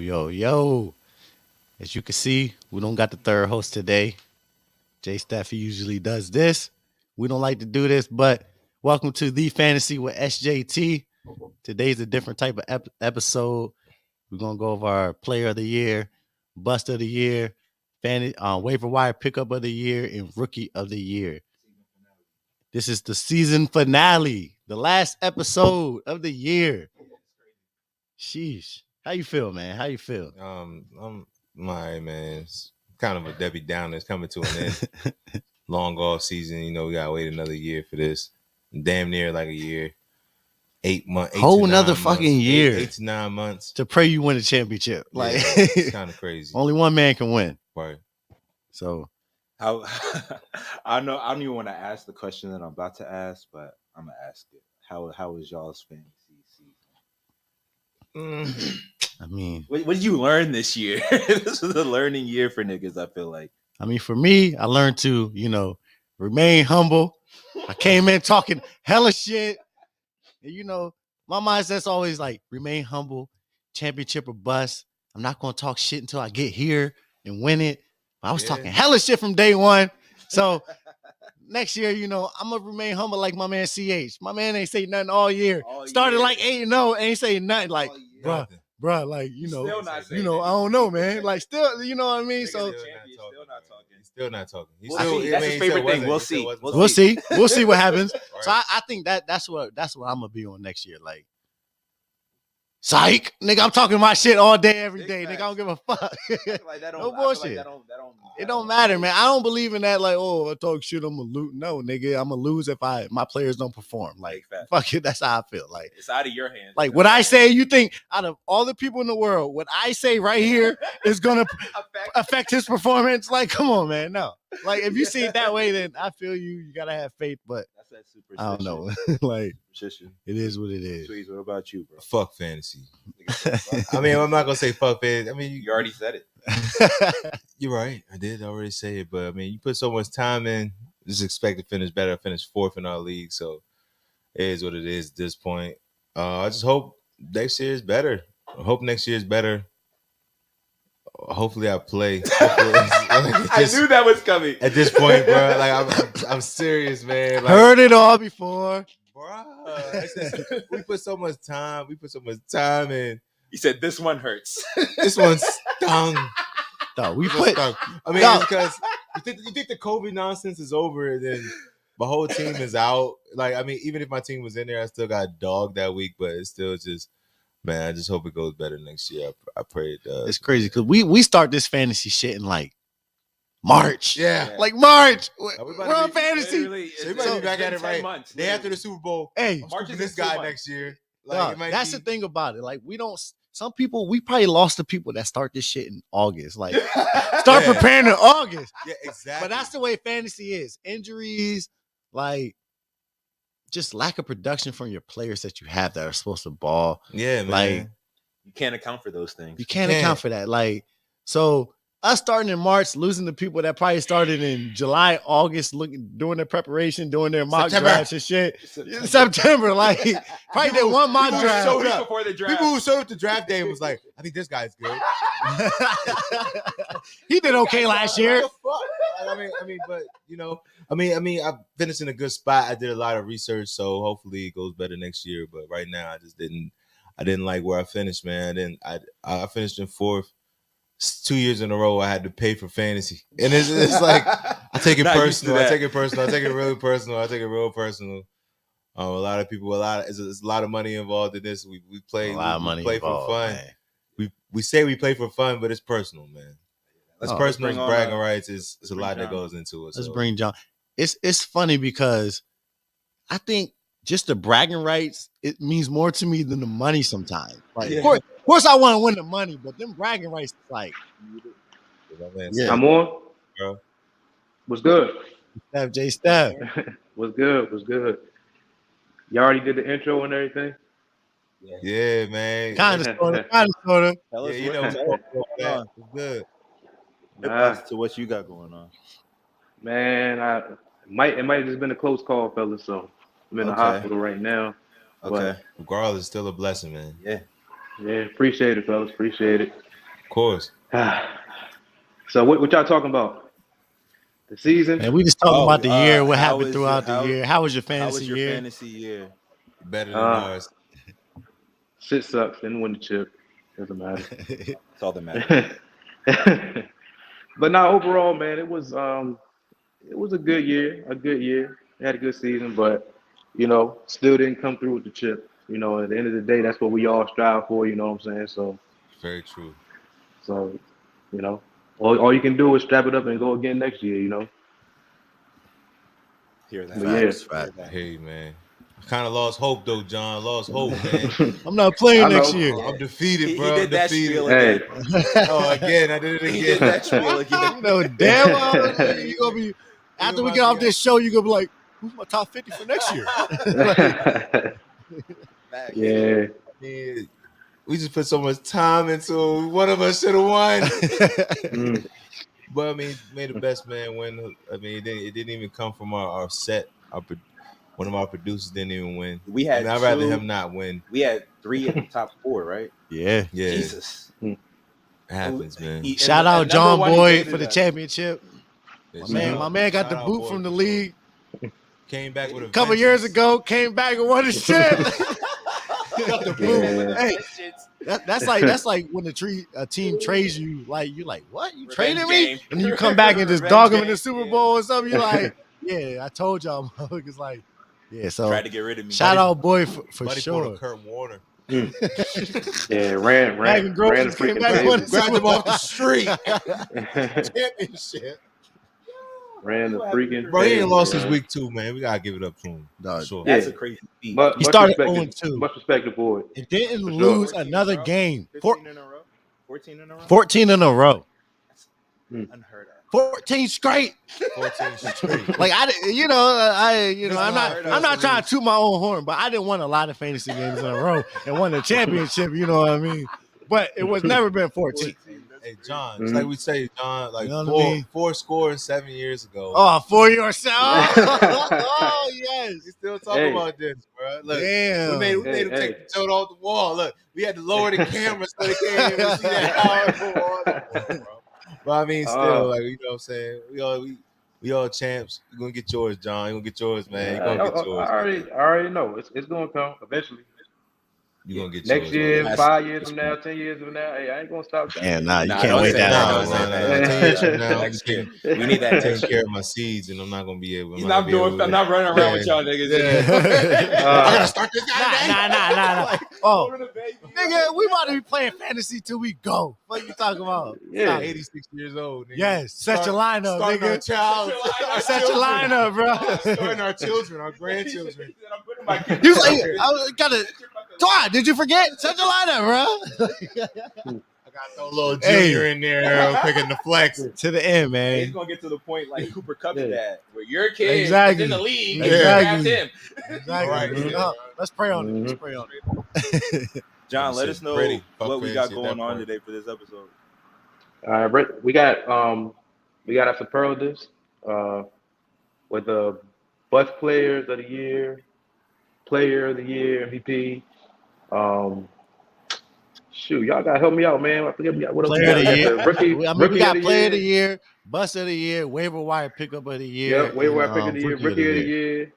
Yo. As you can see, we don't got the third host today. Jay Staffy usually does this. We don't like to do this, but welcome to The Fantasy with SJT. Today's a different type of episode. We're going to go over our player of the year, bust of the year, waiver wire pickup of the year, and rookie of the year. This is the season finale, the last episode of the year. Sheesh. How you feel, man? How you feel? I'm my man. It's kind of a Debbie Downer. It's coming to an end. Long off season. You know, we gotta wait another year for this. Damn near like a year. 8 months. Whole another fucking year. 8 to 9 months. To pray you win a championship. Like it's kind of crazy. Only one man can win. Right. So how I don't even want to ask the question that I'm about to ask, but I'm gonna ask it. How was y'all's fantasy season? I mean, what did you learn this year? This was a learning year for niggas, I feel like. I mean, for me, I learned to, remain humble. I came in talking hella shit. And, my mindset's always like, remain humble, championship or bust. I'm not going to talk shit until I get here and win it. But I was talking hella shit from day one. So next year, I'm going to remain humble like my man CH. My man ain't say nothing all year. Started like 8-0, ain't say nothing. Like, bruh, like, still not I don't know, man. Like, still, you know what I mean? So, still not talking. That's his favorite thing. We'll see. We'll see what happens. Right. So I think that's what I'm gonna be on next year. Like, psych, nigga, I'm talking my shit all day, every day. Nigga, I don't give a fuck. Like that no bullshit. It don't matter, man. I don't believe in that. Like, I talk shit, I'm gonna lose. No, nigga, I'm gonna lose if my players don't perform. Like, fuck it. That's how I feel. Like, it's out of your hands. Like, what I say, you think out of all the people in the world, what I say right here is gonna affect his performance? Like, come on, man. No. Like, if you see it that way, then I feel you gotta have faith. But that's that superstition. I don't know. Like, it is what it is. Sweet, what about you, bro? Fuck fantasy. I mean, I'm not gonna say fuck fantasy. I mean, you already said it. You're right. I did already say it, but I mean, you put so much time in, just expect to finish better. I finished 4th in our league, so it is what it is at this point. I just hope next year is better. I hope next year is better. Hopefully, I play. I knew that was coming. At this point, bro, like I'm serious, man. Like, heard it all before, bro. We put so much time. In. He said this one hurts. This one stung. No, I mean, because you think the COVID nonsense is over, and then my whole team is out. Like, I mean, even if my team was in there, I still got dogged that week, but it's still just, man, I just hope it goes better next year. I pray it does. It's crazy because we start this fantasy shit in like March. Yeah. Like March. We're on fantasy. So we might be back at it right months, day after the Super Bowl. Hey, March is this guy next year. Like, that's the thing about it. Like, some people, we probably lost the people that start this shit in August. Like, start preparing in August. Yeah, exactly. But that's the way fantasy is. Injuries, like, just lack of production from your players that you have that are supposed to ball. Yeah, man. Like, you can't account for those things. You can't account for that. Like, so us starting in March, losing the people that probably started in July, August, doing their preparation, doing their mock drafts and shit. September, like, probably did one mock draft. Before the draft. People who showed up to draft day was like, I think this guy's good. He did okay last year. I mean, I finished in a good spot. I did a lot of research, so hopefully it goes better next year. But right now, I didn't like where I finished, man. I finished in 4th. 2 years in a row, I had to pay for fantasy, and it's like I take it personal. I take it really personal. I take it real personal. A lot of people, it's a lot of money involved in this. We play, we play for fun. Man. We say we play for fun, but it's personal, man. It's personal. It's bragging rights. It's a lot that goes into it. Let's bring John. It's funny because I think just the bragging rights, it means more to me than the money sometimes. Like, of course, I want to win the money, but them bragging rights, like, I'm on. Bro. What's good? J Staff. What's good? You already did the intro and everything? Yeah, man. Kind of, sort of. Yeah, you know what's good. To what you got going on, man. It might have just been a close call, fellas. So I'm in the hospital right now. Okay. Regardless, it's still a blessing, man. Yeah. Yeah, appreciate it, fellas. Appreciate it. Of course. So what y'all talking about? The season? And we just talking about the year, what how happened was throughout the year. How was your How fantasy was your year? fantasy year? Better than ours. Shit sucks. Didn't win the chip. Doesn't matter. That's all that matters. But now overall, man, it was a good year. A good year. We had a good season, but still didn't come through with the chip. At the end of the day, that's what we all strive for. You know what I'm saying? Very true. So, all you can do is strap it up and go again next year. Hear that? But yeah. Facts. Hey, man. I kind of lost hope, though, John. Lost hope, man. I'm not playing I next know. year. I'm defeated, He bro. did I'm that defeated. spiel Hey. again. Oh, again. I did it again. He did that spiel again. You know, damn well, you gonna be after we get off this show, you gonna be like, who's my top 50 for next year? Yeah. Yeah, we just put so much time into it. One of us should have won. Mm. But I mean, made the best man win. I mean, it didn't even come from our set. One of our producers didn't even win. We had I'd rather him not win. We had 3 at the top 4, right? Yeah. Jesus. It happens, man. Shout out John Boy for the championship. Yeah, My man got the shout out boot Boy from the for league. Came back with a Couple years ago, came back and won the chip. Got the boot. Yeah. Hey, that's like when a team trades you, like you're like, what? You traded me? game. And then you come back and just Revenge dog him in game, the Super yeah. Bowl or something. You're like, yeah, I told y'all, motherfuckers. Like, yeah. So Tried to get rid of me. shout out Boy for Buddy sure. pulled a Kurt Warner. Yeah, ran Bagging the groceries, came freaking back table. with Grabbed him off the street. Championship. Ran the freaking Bro, he ain't table, lost bro. his week 2, man. We gotta give it up to him. Dog. Sure. That's Yeah. a crazy feat. But He started much 0-2. Much respect to Boyd. It didn't For sure. lose 14 another in a row? game. 15 in a row? 14 in a row? 14 in a row. Unheard of. 14 straight. 14 straight. Like I'm not trying to toot my own horn, but I didn't win a lot of fantasy games in a row and won the championship. You know what I mean? But it was never been 14. Hey, John, it's like we say, John, like You know what I mean? four score and 7 years ago. Oh, for yourself. Oh, yes. We still talking about this, bro. Look, Damn. we made him take the tote off the wall. Look, we had to lower the camera so they can't even see that power, bro. But I mean, still, like, you know what I'm saying? We all champs. You're gonna get yours, John. You're gonna get yours, man. You're gonna get yours. I already know. It's gonna come eventually. You're gonna get Next yours. year, man. 5 years from now, 10 years from now, hey, I ain't gonna stop. Damn, nah, you Nah, can't don't wait say that that. long. Don't say that. 10 years from now, I'm Next year. taking We need that next care year. of my seeds, and I'm not gonna be able. I'm not running around with y'all niggas. I gotta start this guy today. Nah. Oh, nigga, we about to be playing fantasy till we go. What you talking about? Yeah. I'm 86 years old. Nigga. Yes, set your lineup, Starting our nigga. child. Set your lineup, bro. Starting our children, our grandchildren. You was like, I gotta. Dwyer, did you forget? Set your lineup, bro. I got no little junior in there picking the flex. To the end, He's man. gonna get to the point like Cooper Cup Yeah. dad, where your kid Exactly. is in the league, Exactly. you draft him. Exactly. Right. No, let's pray on it. Let's pray on it. John, let Shit us know pretty. Fuck what we got fantasy at going that on point. today for this episode. All right, we got our superlatives with the bus players of the year, player of the year, MVP. Shoot, y'all gotta help me out, man. I forget what else we Player got. of the year. Rookie, We rookie got of the player year. of the year, bust of the year, waiver wire pickup of the year. Yep, waiver wire and, pick of the year, rookie of the year.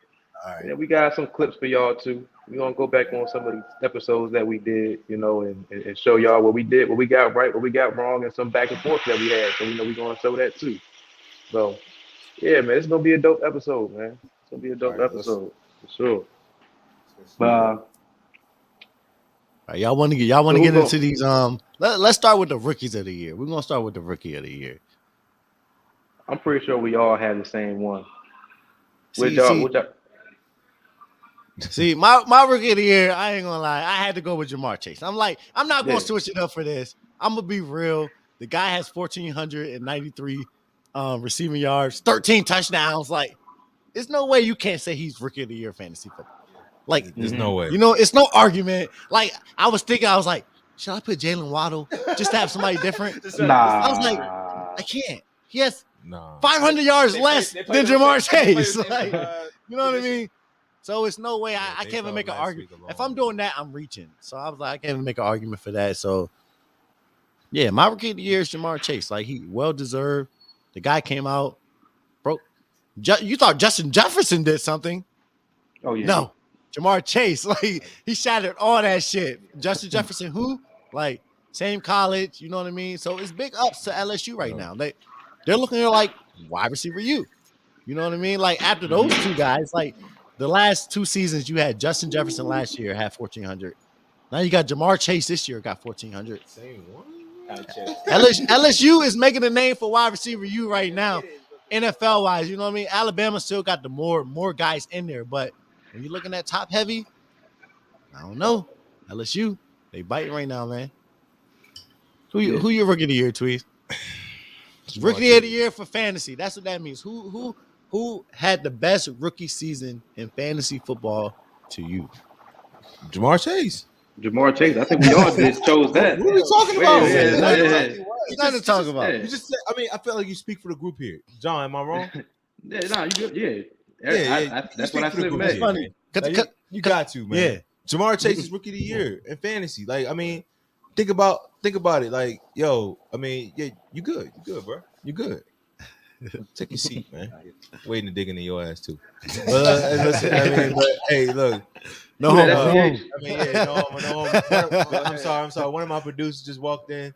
All right. And we got some clips for y'all too. We're gonna go back on some of the episodes that we did, and show y'all what we did, what we got right, what we got wrong, and some back and forth that we had. So we're gonna show that too. So yeah, man, it's gonna be a dope episode, man. It's gonna be a dope All right, episode for sure. But All right, y'all want to get So who get go- into these. Let's start with the rookies of the year. We're gonna start with the rookie of the year. I'm pretty sure we all have the same one. See, my rookie of the year, I ain't gonna lie, I had to go with Jamar Chase. I'm not gonna Yeah. switch it up for this. I'm gonna be real. The guy has 1,493 receiving yards, 13 touchdowns. Like, there's no way you can't say he's rookie of the year fantasy football. Like, There's no way. it's no argument. Like, I was like, should I put Jalen Waddle just to have somebody different? Nah. I was like, I can't. He has Nah. 500 yards less They play than the Jamar same- they play Chase. the same, like, you know what I position. mean? So it's no way Yeah, I they can't even fell make an last argument. week alone. If I'm doing that, I'm reaching. So I was like, I can't even make an argument for that. So Yeah, my rookie of the year is Jamar Chase. Like he well deserved. The guy came out, bro. You thought Justin Jefferson did something? Oh yeah. No, Jamar Chase. Like he shattered all that shit. Justin Jefferson, who like same college. You know what I mean? So it's big ups to LSU right now. They're looking at like wide receiver you. You know what I mean? Like after those two guys, like the last 2 seasons, you had Justin Jefferson last year had 1,400. Now you got Jamar Chase this year got 1,400. Same one. LSU is making a name for wide receiver you right now, NFL wise. You know what I mean? Alabama still got the more guys in there, but when you're looking at top heavy, I don't know. LSU, they biting right now, man. Who your rookie of the year, Tweez? Rookie of the year for fantasy. That's what that means. Who had the best rookie season in fantasy football to you? Jamar Chase. Jamar Chase. I think we all chose that. What are we talking about? It's nothing to talk about. You just said, I mean, I feel like you speak for the group here. John, am I wrong? Yeah, no, you good. Yeah. Yeah, That's what I said. It's funny. You got to, man. Yeah. Jamar Chase is rookie of the year in fantasy. Like, I mean, think about it. Like, yo, I mean, yeah, you good, bro. You good. Take your seat, man. Waiting to dig into your ass too. But listen, I mean, but hey, look. No, I mean, yeah, no. I'm sorry. One of my producers just walked in.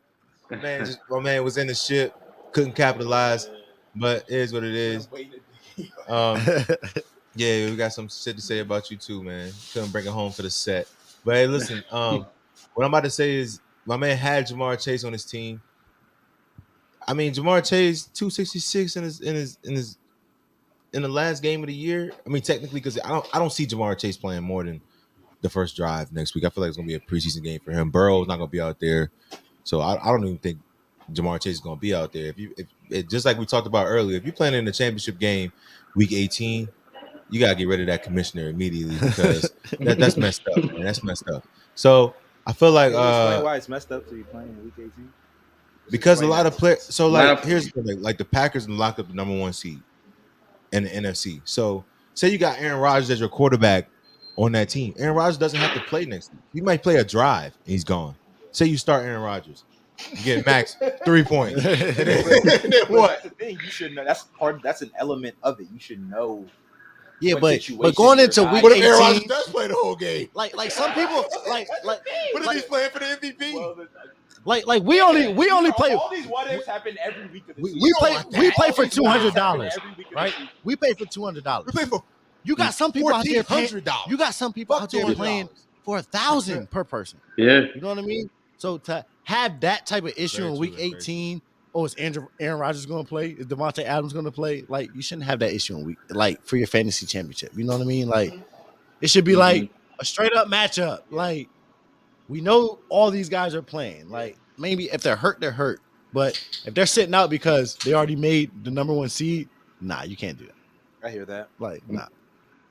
My man was in the ship, couldn't capitalize, but it is what it is. Yeah, we got some shit to say about you too, man. Couldn't bring it home for the set. But hey, listen, what I'm about to say is my man had Jamar Chase on his team. I mean, Jamar Chase 266 in the last game of the year. I mean, technically, because I don't see Jamar Chase playing more than the first drive next week. I feel like it's gonna be a preseason game for him. Burrow's not gonna be out there, so I don't even think Jamar Chase is gonna be out there. If just like we talked about earlier, if you're playing in the championship game, week 18, you gotta get rid of that commissioner immediately because that's messed up, man. That's messed up. So I feel like explain why it's messed up to you playing in week 18. Because a lot of players. So like, here's the thing: like the Packers locked up the number 1 seed in the NFC. So say you got Aaron Rodgers as your quarterback on that team. Aaron Rodgers doesn't have to play next week. He might play a drive and he's gone. Say you start Aaron Rodgers, you get max 3 points. And then what? That's the thing. You should know. That's an element of it. You should know. Yeah, but going into week 18, what if Aaron Rodgers does play the whole game? Like some people, like what if he's playing for the MVP? Well, like we only play. All these what ifs happen every week of the season. We play for $200, right? We pay for $200. We play for You got some people out there paying. $1,400. You got some people out there playing for $1,000 per person. Yeah. You know what I mean? So to have that type of issue in week 18, is Aaron Rodgers going to play? Is Devontae Adams going to play? Like you shouldn't have that issue in week for your fantasy championship. You know what I mean? Like it should be like a straight up matchup. Like we know all these guys are playing. Like maybe if they're hurt, they're hurt. But if they're sitting out because they already made the number 1 seed, nah, you can't do that. I hear that. Like nah.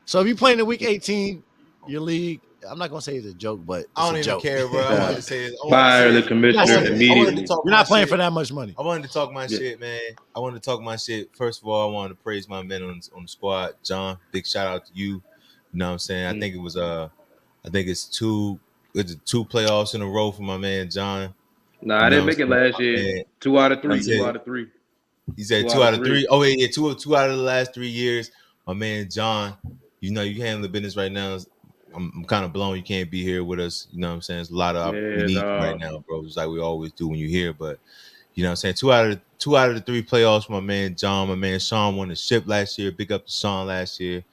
So if you're playing in week 18, your league, I'm not gonna say it's a joke, but it's I don't a even joke. care, bro. I wanted to say this. Fire the commissioner immediately. You're not playing for that much money. I wanted to talk my shit, man. I wanted to talk my shit. First of all, I wanted to praise my men on the squad. John, big shout out to you. You know what I'm saying? I think it was I think it's two playoffs in a row for my man John. Nah, I didn't make it last year. 2 out of 3. 2 out of 3. He said 2 out of 3. Oh yeah, 2 out of the last 3 years. My man John, you know you handle the business right now. I'm kind of blown you can't be here with us. You know what I'm saying? It's a lot of we need right now, bro. It's like we always do when you here. But you know what I'm saying? 2 out of the 3 playoffs for my man John. My man Sean won the ship last year. Big up to Sean last year.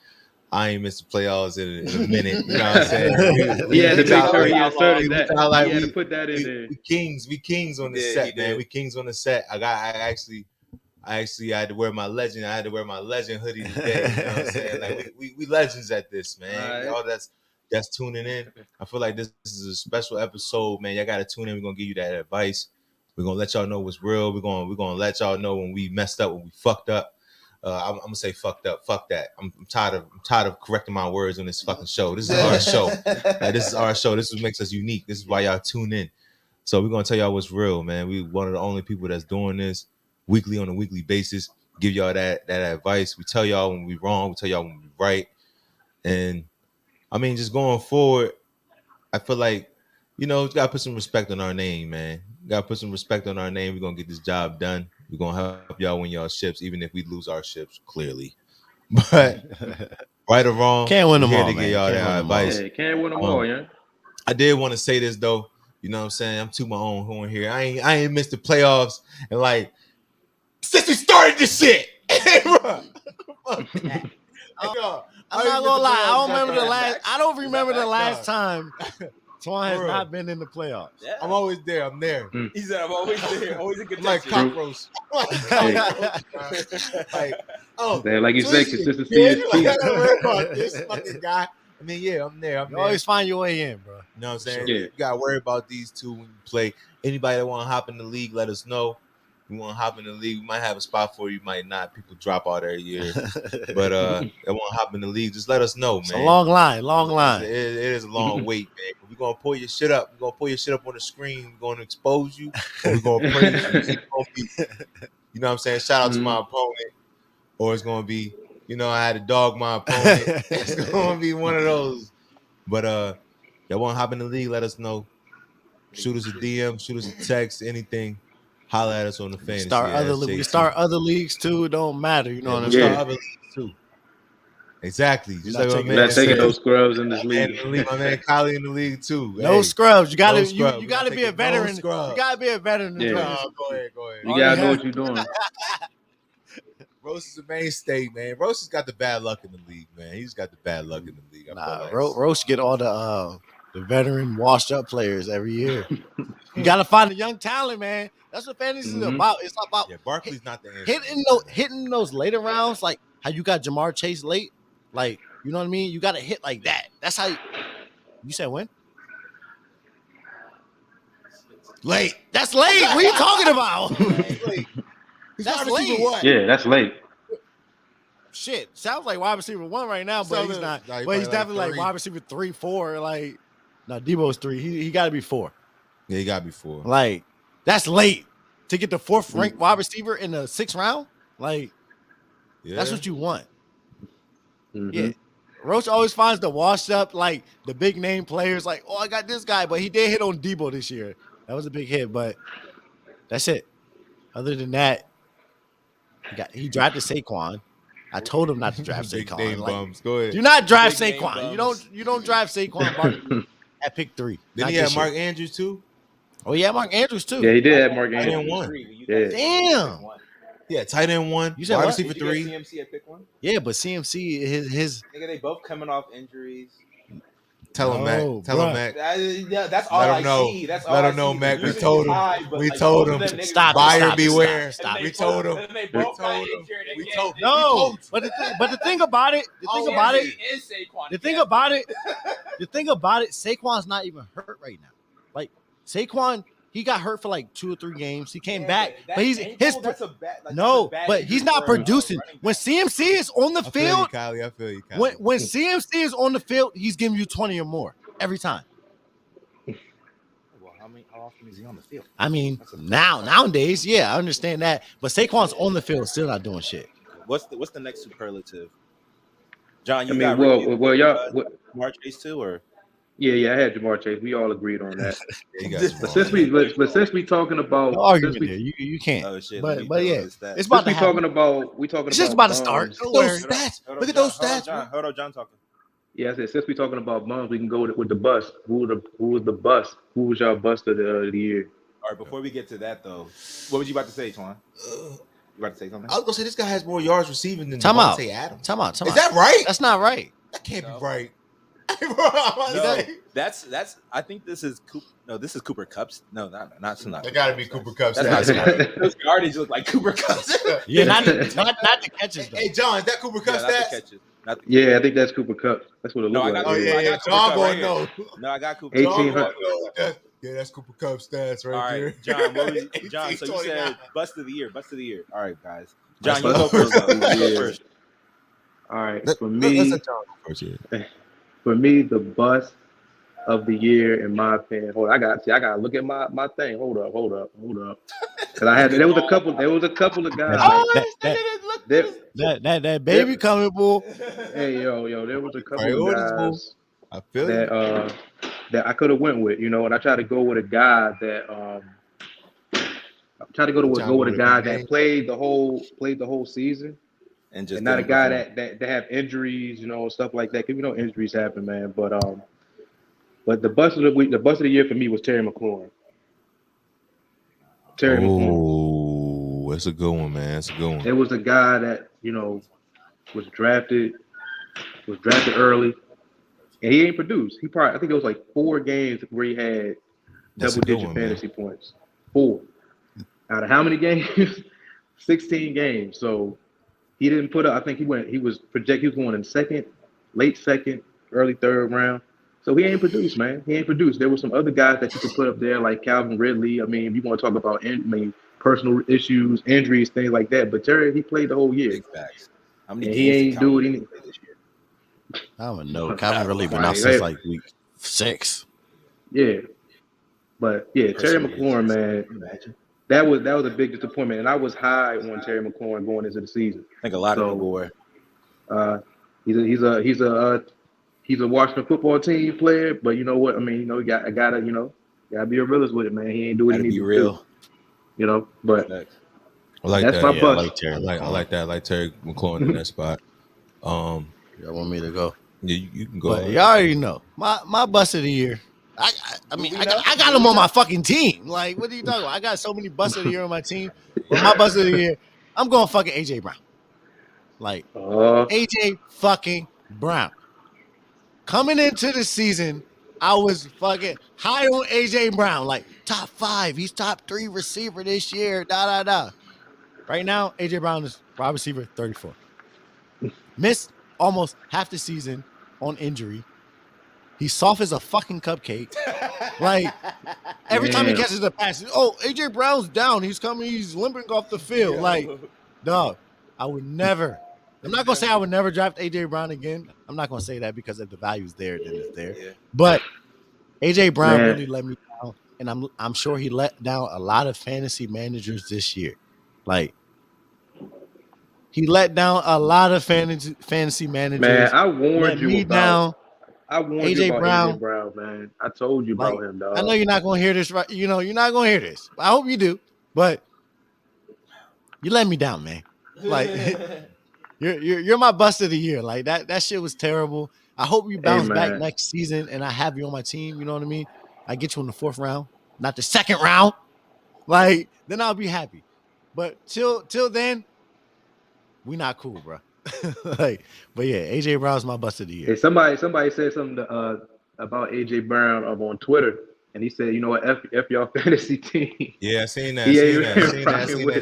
I ain't missed the playoffs in a minute. You know what I'm saying? He had to make sure he inserted that. He had to put that in there. We kings on the set, man. We kings on the set. I actually had to wear my legend. I had to wear my legend hoodie today. You know what I'm saying? Like we legends at this, man. All that's tuning in. I feel like this is a special episode, man. Y'all gotta tune in. We're gonna give you that advice. We're gonna let y'all know what's real. We're gonna let y'all know when we messed up, when we fucked up. I'm gonna say fucked up. Fuck that. I'm tired of correcting my words on this fucking show. This is our show. This is our show. This is what makes us unique. This is why y'all tune in. So we're gonna tell y'all what's real, man. We one of the only people that's doing this weekly on a weekly basis. Give y'all that advice. We tell y'all when we wrong. We tell y'all when we right. And I mean, just going forward, I feel like you know, gotta put some respect on our name, man. Gotta put some respect on our name. We're gonna get this job done. We're gonna help y'all win y'all ships, even if we lose our ships, clearly. But right or wrong, Can't win we're them here all, to man. get y'all Can't that win them all. advice. Yeah, can't win them all, yeah. I did want to say this though. You know what I'm saying? I'm to my own horn here. I ain't missed the playoffs and like since we started this shit. Bro, fuck that. I'm not gonna lie. I don't remember the last time Twan has not been in the playoffs. Yeah. I'm always there. I'm there. He said, "I'm always there, always a good I'm like cockroach. Like, oh, Man, like you said, consistency yeah, is like, key. I gotta worry about this fucking guy. I mean, yeah, I'm there. You always find your way in, bro. You know what I'm saying? Yeah. You gotta worry about these two when you play. Anybody that want to hop in the league, let us know. We want to hop in the league. We might have a spot for you, might not. People drop out every year, but they want to hop in the league. Just let us know, man. It's a long line. It is a long wait, man. We're gonna pull your shit up. We're gonna pull your shit up on the screen. We're gonna expose you, or we're gonna praise you. It's gonna be, you know what I'm saying? Shout out to my opponent, or it's gonna be, you know, I had to dog my opponent. It's gonna be one of those. But y'all want to hop in the league? Let us know. Shoot us a DM, shoot us a text, anything. Holla at us on the fantasy. We start other leagues too. It don't matter. You know what I'm we saying? start other leagues too. Exactly. Just like my We're man not taking said. those scrubs in this And league. my man Kylie in the league too. No Hey, scrubs. You gotta no scrubs. you gotta We're be a not taking no veteran. scrubs. You gotta be a veteran. to Yeah. join No, this. go ahead. You gotta know what you're doing. Rose is a mainstay, man. Rose has got the bad luck in the league, man. He's got the bad luck in the league. I Nah, feel like. Roach get all the veteran washed up players every year. You gotta find a young talent, man. That's what fantasy is about. It's about Yeah, Barkley's not the answer. hitting those later rounds, like how you got Jamar Chase late. Like, you know what I mean? You gotta hit like that. That's how you said when? Late. That's late. What are you talking about? Late. He's That's wide receiver late. what? Yeah, that's late. Shit, sounds like wide receiver 1 right now, but he's not. Nah, he But he's probably definitely like 3. wide receiver 3, 4. Like, no, Debo's 3. He got to be 4. Yeah, he got before. Like, that's late to get the 4th ranked wide receiver in the 6th round. Like, that's what you want. Yeah, Roach always finds the washed up, like the big name players. Like, oh, I got this guy, but he did hit on Debo this year. That was a big hit, but that's it. Other than that, he drafted Saquon. I told him not to draft Big Saquon. name Like, bums. Go ahead. do not draft Big name Saquon. bums. You don't draft Saquon Barkley at pick 3. Didn't he have Mark Andrews too? Oh yeah, Mark Andrews too. Yeah, he did have Mark I Andrews. didn't want. Yeah. Damn. Yeah, tight end 1. You said wide what? receiver Did you get 3. CMC at pick 1? Yeah, but CMC his Nigga, they both coming off injuries. Tell him, No, Mac. Tell him, bruh. Mac. That's all Let I him know. see. That's Let all him I know, see. Mac. We Usually told him. high, but We like, told both of him. them niggas Stop it, was- stop Buyer it, beware. stop it. We told him. And they We both got told him. injured We again. told him. no. But the thing about it, Is Saquon. the thing about it, Saquon's not even hurt right now. Like Saquon, he got hurt for like 2 or 3 games. He came back, but he's but he's not producing. When CMC is on the I feel you, field, Kylie. I feel you, Kylie. when CMC is on the field, he's giving you 20 or more every time. Well, how often is he on the field? I mean, nowadays, yeah, I understand that. But Saquon's on the field, still not doing shit. What's the next superlative? John, you I mean, got well, y'all. March Chase too, or Yeah, I had Jamar Chase. We all agreed on that. Yeah, you got But since we talking about No argument there. You can't. oh shit. But yeah, it's since about to we happen. talking about It's just about to start. bums. Don't worry. Those stats. Look at those stats. Hold on, John talking. Yeah, I said since we talking about bums, we can go with the bust. Who was the bust? Who was y'all bust of the year? All right, before we get to that though, what was you about to say, Twan? You about to say something? I was gonna say this guy has more yards receiving than Time out. Devontae Adams. Time out. Is that right? That's not right. That can't No. be right. No, that's. I think this is Cooper. No, this is Cooper Cups. No, not. That gotta be Cooper Cup That's stats. not. Those garbage look like Cooper Cups. Yeah, not the catches though. Hey, John, is that Cooper Cup Yeah, not the stats? catches. Not the Yeah, I think that's Cooper Cup. That's what it No, looked I like. got- Oh I yeah, got Cooper John Cup gonna right know. No, I got Cooper. 1800. Cup. Yeah, that's Cooper Cup stats right All right, there. John. What was, John, so you 1829. said bust of the year. Bust of the year. All right, guys. John, Bust you of go the first. Though. You year. go first. All right, Let's for me, let John go first. Yeah. for me, the bust of the year, in my opinion. Hold on, I gotta look at my thing. Hold up. Because there was a couple of guys. That baby coming, bull. Hey, yo, there was a couple Priorities, of guys I feel you. that I could have went with, and I tried to go with a guy that I tried to go with a guy that played the whole season, and just not a didn't guy perform. that have injuries, stuff like that. Because injuries happen, man. But the bust of the week, the bust of the year for me was Terry McLaurin. Oh, that's a good one, man. That's a good one. It was a guy that was drafted early, and he ain't produced. I think it was like 4 games where he had double-digit fantasy points. 4 out of how many games? 16 games. So he didn't put up. I think he was projected. He was going in second, late second, early third round. So he ain't produced, man. He ain't produced. There were some other guys that you could put up there, like Calvin Ridley. I mean, if you want to talk about personal issues, injuries, things like that. But Terry, he played the whole year. Big facts. How many And games he ain't do it any this year? I don't know. Calvin really been out since like week 6. Yeah, but yeah, Terry McLaurin, man, that was a big disappointment, and I was high on Terry McLaurin going into the season. I think a lot of people were. He's a Washington football team player, but you know what? I mean, you gotta be a realist with it, man. He ain't doing anything. Be real. But I like that's that. my Yeah, bust. I like that. I like Terry McLaurin in that spot. Y'all want me to go? Yeah, you can go. But y'all already know my bust of the year. I got him on my fucking team. Like, what are you talking about? I got so many busts of the year on my team. But my bust of the year, I'm going fucking AJ Brown. Like, AJ fucking Brown. Coming into the season, I was fucking high on AJ Brown. Like, top 5. He's top 3 receiver this year. Right now, AJ Brown is wide receiver 34. Missed almost half the season on injury. He's soft as a fucking cupcake. Like, every time he catches a pass, AJ Brown's down. He's limping off the field. Like, dog, I would never. I'm not going to say I would never draft AJ Brown again. I'm not going to say that because if the value's there, then it's there. Yeah. But AJ Brown really let me down, and I'm sure he let down a lot of fantasy managers this year. Like, he let down a lot of fantasy managers. Man, I warned you me about down. AJ Brown, man. I told you about him, dog. I know you're not going to hear this, right? You're not going to hear this. I hope you do. But you let me down, man. Like, you're my bust of the year. Like, that shit was terrible. I hope you bounce back next season and I have you on my team. You know what I mean? I get you in the 4th round, not the 2nd round. Like, then I'll be happy. But till then, we not cool, bro. But yeah, AJ Brown's my bust of the year. Hey, somebody said something about AJ Brown on Twitter, and he said, "You know what? F y'all fantasy team." Yeah, I seen that.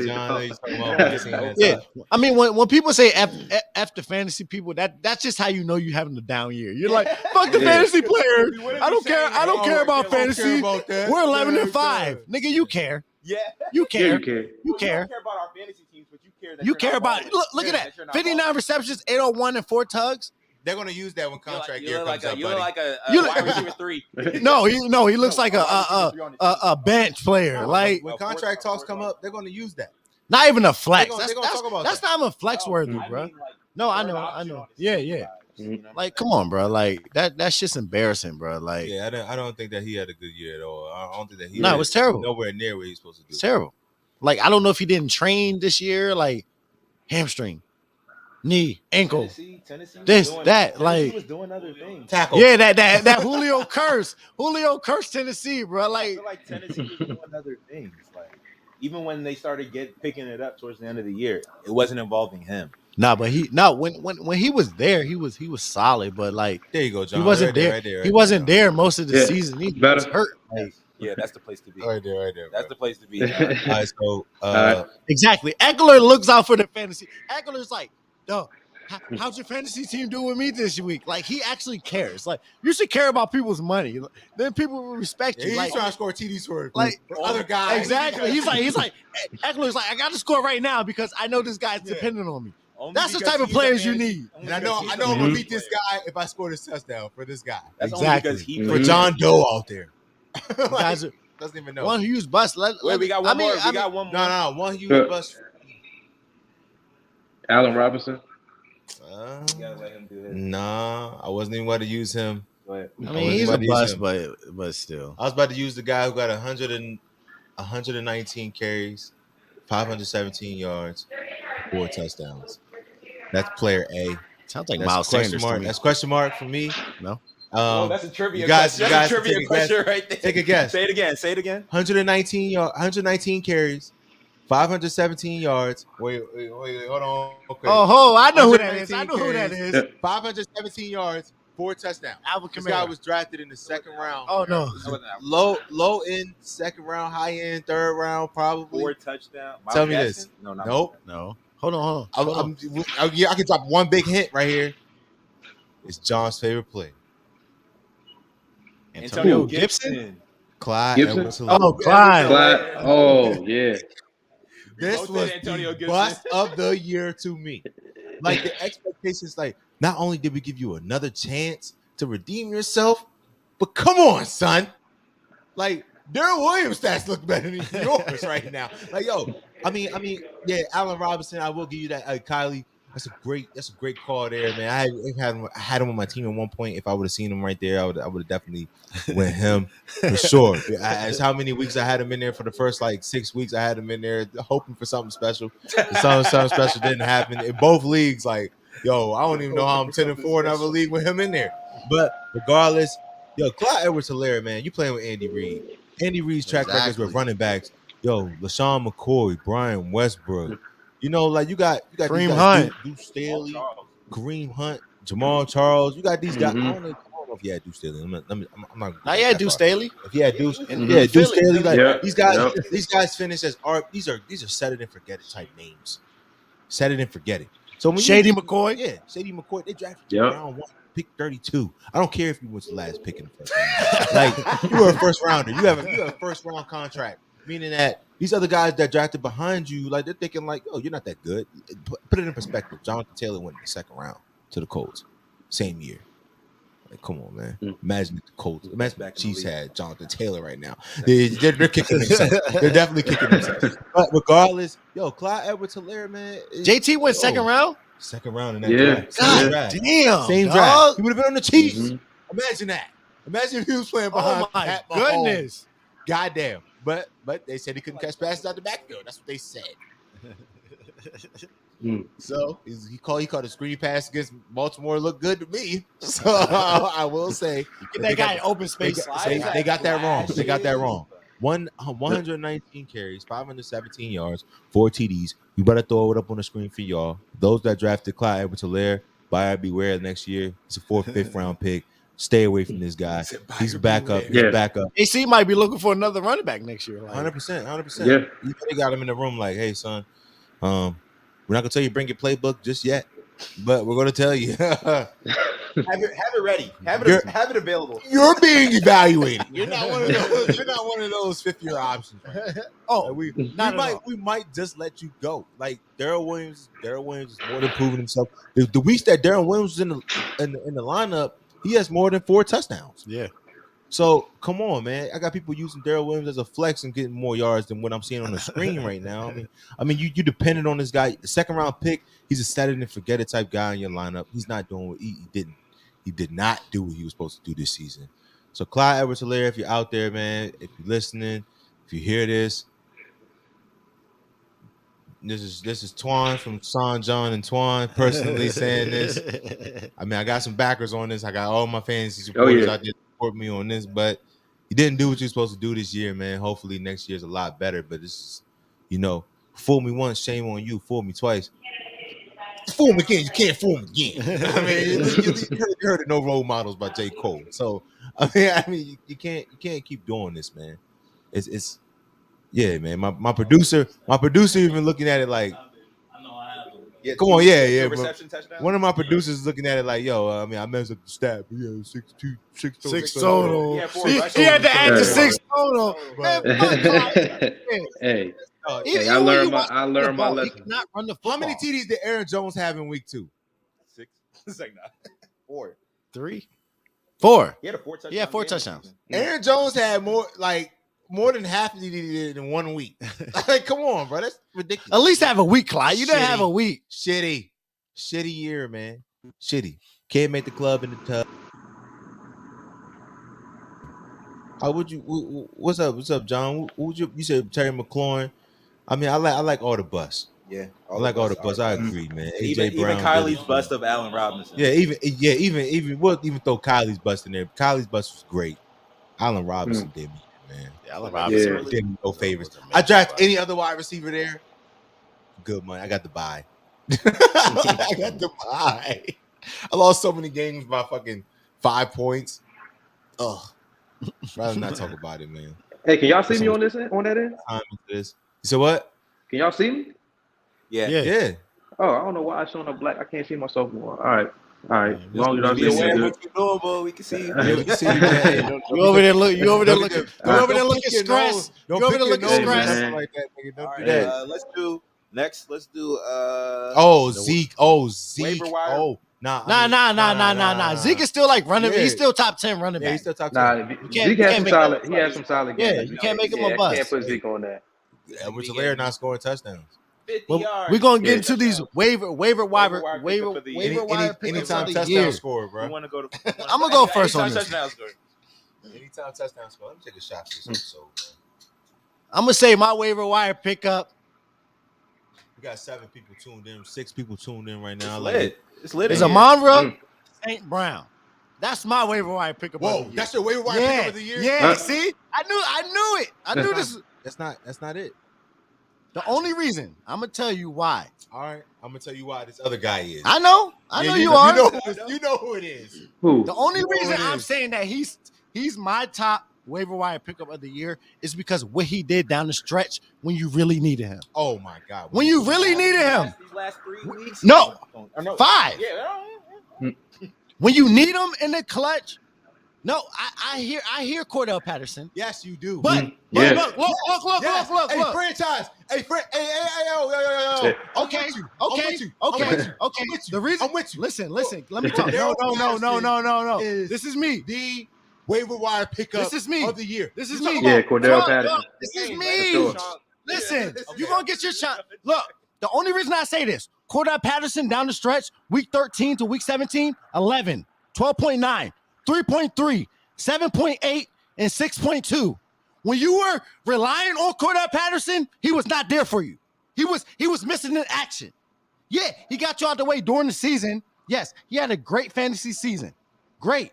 John. Yeah, I mean, when people say F the fantasy people, that's just how you know you having a down year. You're like, fuck the fantasy players. I don't care. I don't care about fantasy. We're 11-5, nigga. You care. Yeah, you care. You care. You care. You care about our fantasy teams, but you care that you care about. Look at that. 59 receptions, 801 and 4 tugs. They're gonna use that when contract year comes up, you buddy. look like a wide receiver 3. No, he looks like a bench player. Like, when contract talks come up, they're gonna use that. Not even a flex. They're gonna talk about that's not even flex worthy, bro. No, I know. Yeah. Like, come on, bro. Like, that's just embarrassing, bro. Like, yeah, I don't think that he had a good year at all. I don't think that he. No, it was terrible. Nowhere near what he's supposed to do. It's terrible. Like, I don't know if he didn't train this year. Like, hamstring, knee, ankle, Tennessee was doing other things. Tackle. Yeah, that Julio curse. Julio cursed Tennessee, bro. Like, I feel like Tennessee was doing other things. Like, even when they started picking it up towards the end of the year, it wasn't involving him. Nah, but when he was there, he was solid. But like, there you go, John. He wasn't there. He wasn't there most of the season. He was hurt. Like, yeah, that's the place to be. Right there. That's the place to be. All right, so exactly. Eckler looks out for the fantasy. Eckler's like, dog, how's your fantasy team doing with me this week? Like, he actually cares. Like, you should care about people's money. Then people will respect you. He's like, trying to score TDs for other guys. Exactly. He's like, Eckler's like, I got to score right now because I know this guy's dependent on me. That's the type of players you need. And I know I'm gonna beat this guy if I score this touchdown for this guy. That's exactly for John Doe out there. Guys doesn't even know. One huge bust. We got one more. We got one more. No, one huge bust. Allen Robinson. You gotta let him do his. Nah, I wasn't even going to use him. Go ahead. I I mean, was he's a about to use bust, him. but still. I was about to use the guy who got 119 carries, 517 yards, 4 touchdowns. That's player A. Sounds like That's Miles question Sanders to mark. me. That's question mark for me. No. Whoa, that's a You trivia guys, question. you That's guys a can trivia take a guess. question right there. Take a guess. Say it again. Say it again. 119 carries, 517 yards. Wait, hold on. Okay. Oh, I know who that is. I 119 know who that carries, is. 517 yards, 4 touchdowns. Alvin This guy Kamara. was drafted in the second round. Oh no. Low end, second round, high end, third round, probably. 4 touchdowns. Tell me this. No, not Nope. No. Hold on. I can drop one big hint right here. It's John's favorite play. Antonio Who? Gibson. Clyde Gibson? Edwards-Helaire. Oh, Clyde. Clyde. Oh yeah. This both was said Antonio the Gibson. bust of the year to me. Like the expectations, like not only did we give you another chance to redeem yourself, but come on, son. Like Darrell Williams stats look better than yours right now. Like I mean, yeah, Allen Robinson. I will give you that. Kylie, that's a great call there, man. I had him on my team at one point. If I would have seen him right there, I would have definitely went him for sure. As how many weeks I had him in there for the first like 6 weeks, I had him in there hoping for something special. Something special didn't happen in both leagues. Like, I don't even know how I'm 10-4 in another league with him in there. But regardless, Clyde Edwards-Helaire, man, you playing with Andy Reid. Andy Reid's track records with running backs. LaShawn McCoy, Brian Westbrook. You got Kareem Hunt, Deuce Staley, Kareem Hunt, Jamal Charles. You got these guys. Mhm. I don't know if you had Deuce Staley. I'm not. Now, yeah, Deuce Staley. If you had Deuce, Mhm. Deuce Staley. Like Yeah. these guys, Yeah. these guys finish as art. These are set it and forget it type names. Set it and forget it. So when Shady McCoy. Shady McCoy. They drafted Yeah. you round 1, pick 32. I don't care if you was the last pick in the first round. Like you were a first rounder. You have a first round contract, meaning that these other guys that drafted behind you, like they're thinking like, oh, you're not that good. Put it in perspective. Jonathan Taylor went in the second round to the Colts, same year. Like, come on, man. Mm. Imagine if the Colts, imagine Back if in the Chiefs league. had Jonathan Taylor right now. They're kicking themselves. They're definitely kicking themselves. But regardless, Clyde Edwards-Helaire, man. JT went second round. Second round in that Yeah. draft. Same God draft. damn. Same dog. draft. He would have been on the Chiefs. Mhm. Imagine that. Imagine if he was playing behind Oh my Pat Mahomes. goodness. Goddamn. But they said he couldn't catch passes out the backfield. That's what they said. Mm. So he called a screen pass against Baltimore. Looked good to me. So I will say Get that guy in open space. they got that wrong. They got that wrong. 119 carries, 517 yards, 4 TDs. You better throw it up on the screen for y'all. Those that drafted Clyde Edwards-Helaire, buyer beware next year. It's a 4th, 5th round pick. Stay away from this guy. He's back up. He's Yeah. back up. AC might be looking for another running back next year. Like, 100%. Yeah. They got him in the room like, hey, son, we're not gonna tell you bring your playbook just yet, but we're gonna tell you Have it ready. Have it available. you're being evaluated. You're not one of those. You're not one of those 5th-year options. Right? oh, We not at all. might just let you go. Like Darrell Williams is more than proving himself. The weeks that Darrell Williams was in the lineup, he has more than 4 touchdowns. Yeah. So come on, man. I got people using Darrell Williams as a flex and getting more yards than what I'm seeing on the screen right now. I mean, you depended on this guy. Second round pick, he's a set it and forget it type guy in your lineup. He's not doing what he did not do what he was supposed to do this season. So Clyde Edwards-Helaire, if you're out there, man, if you're listening, if you hear this, this is Twan from Son, John, and Twan personally saying this. I mean, I got some backers on this. I got all my fantasy supporters out there to support me on this, but you didn't do what you're supposed to do this year, man. Hopefully next year's a lot better, but this is, fool me once, shame on you. Fool me twice. Fool me again, you can't fool me again. I mean, you heard of No Role Models by J. Cole. So, I mean, you can't keep doing this, man. It's yeah, man. My producer even looking at it like, Yeah, come on, yeah. Reception touchdown. One of my producers looking at it like, I mean, I messed up the stat, but yeah, 6 total. Yeah, 4 He rushes. had to add the Yeah. 6 total. Man, fuck Clyde. Hey, Even I when learned you my- watch I the learned my ball, he lesson. cannot run the football. How many TDs did Aaron Jones have in week 2? 6. It's like not 4. 3, 4. He had a 4 touchdown. Yeah, 4 game. touchdowns. Aaron Jones had more than half of it in 1 week. Like, come on, bro. That's ridiculous. At least have a week, Clyde. You didn't Shitty. have a week. Shitty year, man. Shitty. Can't make the club in the tub. How would you? What's up? What's up, John? Who would you said Terry McLaurin. I mean, I like all the busts. Yeah, I like all the busts. I agree, man. And AJ even Brown, Kylie's bust of Allen Robinson. Yeah, even we'll even throw Kylie's bust in there. Kylie's bust was great. Allen Robinson did me, man. Yeah, Allen Robinson Yeah. Did me no favors. I draft any other wide receiver there. Good money. I got the buy. I got the buy. I lost so many games by fucking 5 points. Ugh. Rather not talk about it, man. Hey, can y'all see me on this end, on that end? Time into this. You said what? Can y'all see me? Yeah. Yeah. Oh, I don't know why it's showing up black. I can't see myself more. All right. As long as y'all Yeah, see me, What good. you doing, boy? We can see you. Yeah, we can see you, man. You over there look. You over there Don't looking. pick You over there don't looking pick your stressed. nose. You Don't over pick there your looking nose or stressed. nothing stressed. like that, nigga. Don't All do right, that. let's do next. Let's do Oh, Zeke. Oh, Zeke. Waiver wire? Oh, nah. Zeke is still like running. Yeah. He's still top 10 running Yeah, he back. still talks. Nah, can't- Zeke you has can't some make solid. him He has some solid Yeah, games. you can't make him a I bust. can't put Zeke on that. Edwards Helaire not scoring touchdowns. 50 Well, yards. we're gonna get Yeah. into these waiver wire pickup of the year. Anytime the touchdown year. score, We bro. want to go to. I'm gonna go first on Anytime this. touchdown score. Anytime touchdown score. Let me take a shot for this episode, bro. I'm gonna say my waiver wire pickup. We got 7 people tuned in, 6 people tuned in right now. It's I like lit. it. It's lit. Is in here. Amonra St. Brown. That's my waiver wire pickup. Whoa, of the year. that's your waiver wire yeah, pickup of the year? Yeah, see, I knew it. I knew this. That's not it. The only reason I'm gonna tell you why. All right, I'm gonna tell you why this other guy is. I know Yeah, you are. You know who it is. Who? The only You know reason it I'm is. saying that he's my top waiver wire pickup of the year is because what he did down the stretch when you really needed him. Oh my God! When you really needed him. These last 3 weeks. No. Oh, no. 5. Yeah. When you need him in the clutch. No, I hear Cordell Patterson. Yes, you do. But Yeah. look. Yes. Hey, franchise. Hey, yo. Okay. The reason I'm with you. Listen. Let me talk. No. Is This is me. the waiver wire pickup This is me. of the year. This is You talking me. Yeah, about- Cordell Patterson. This is Hey, me. sure. Listen, Yeah. you're gonna get your shot. Look, the only reason I say this, Cordell Patterson down the stretch, week 13 to week 17, 11, 12.9, 3.3, 7.8, and 6.2. When you were relying on Cordell Patterson, he was not there for you. He was missing in action. Yeah, he got you out the way during the season. Yes, he had a great fantasy season. Great.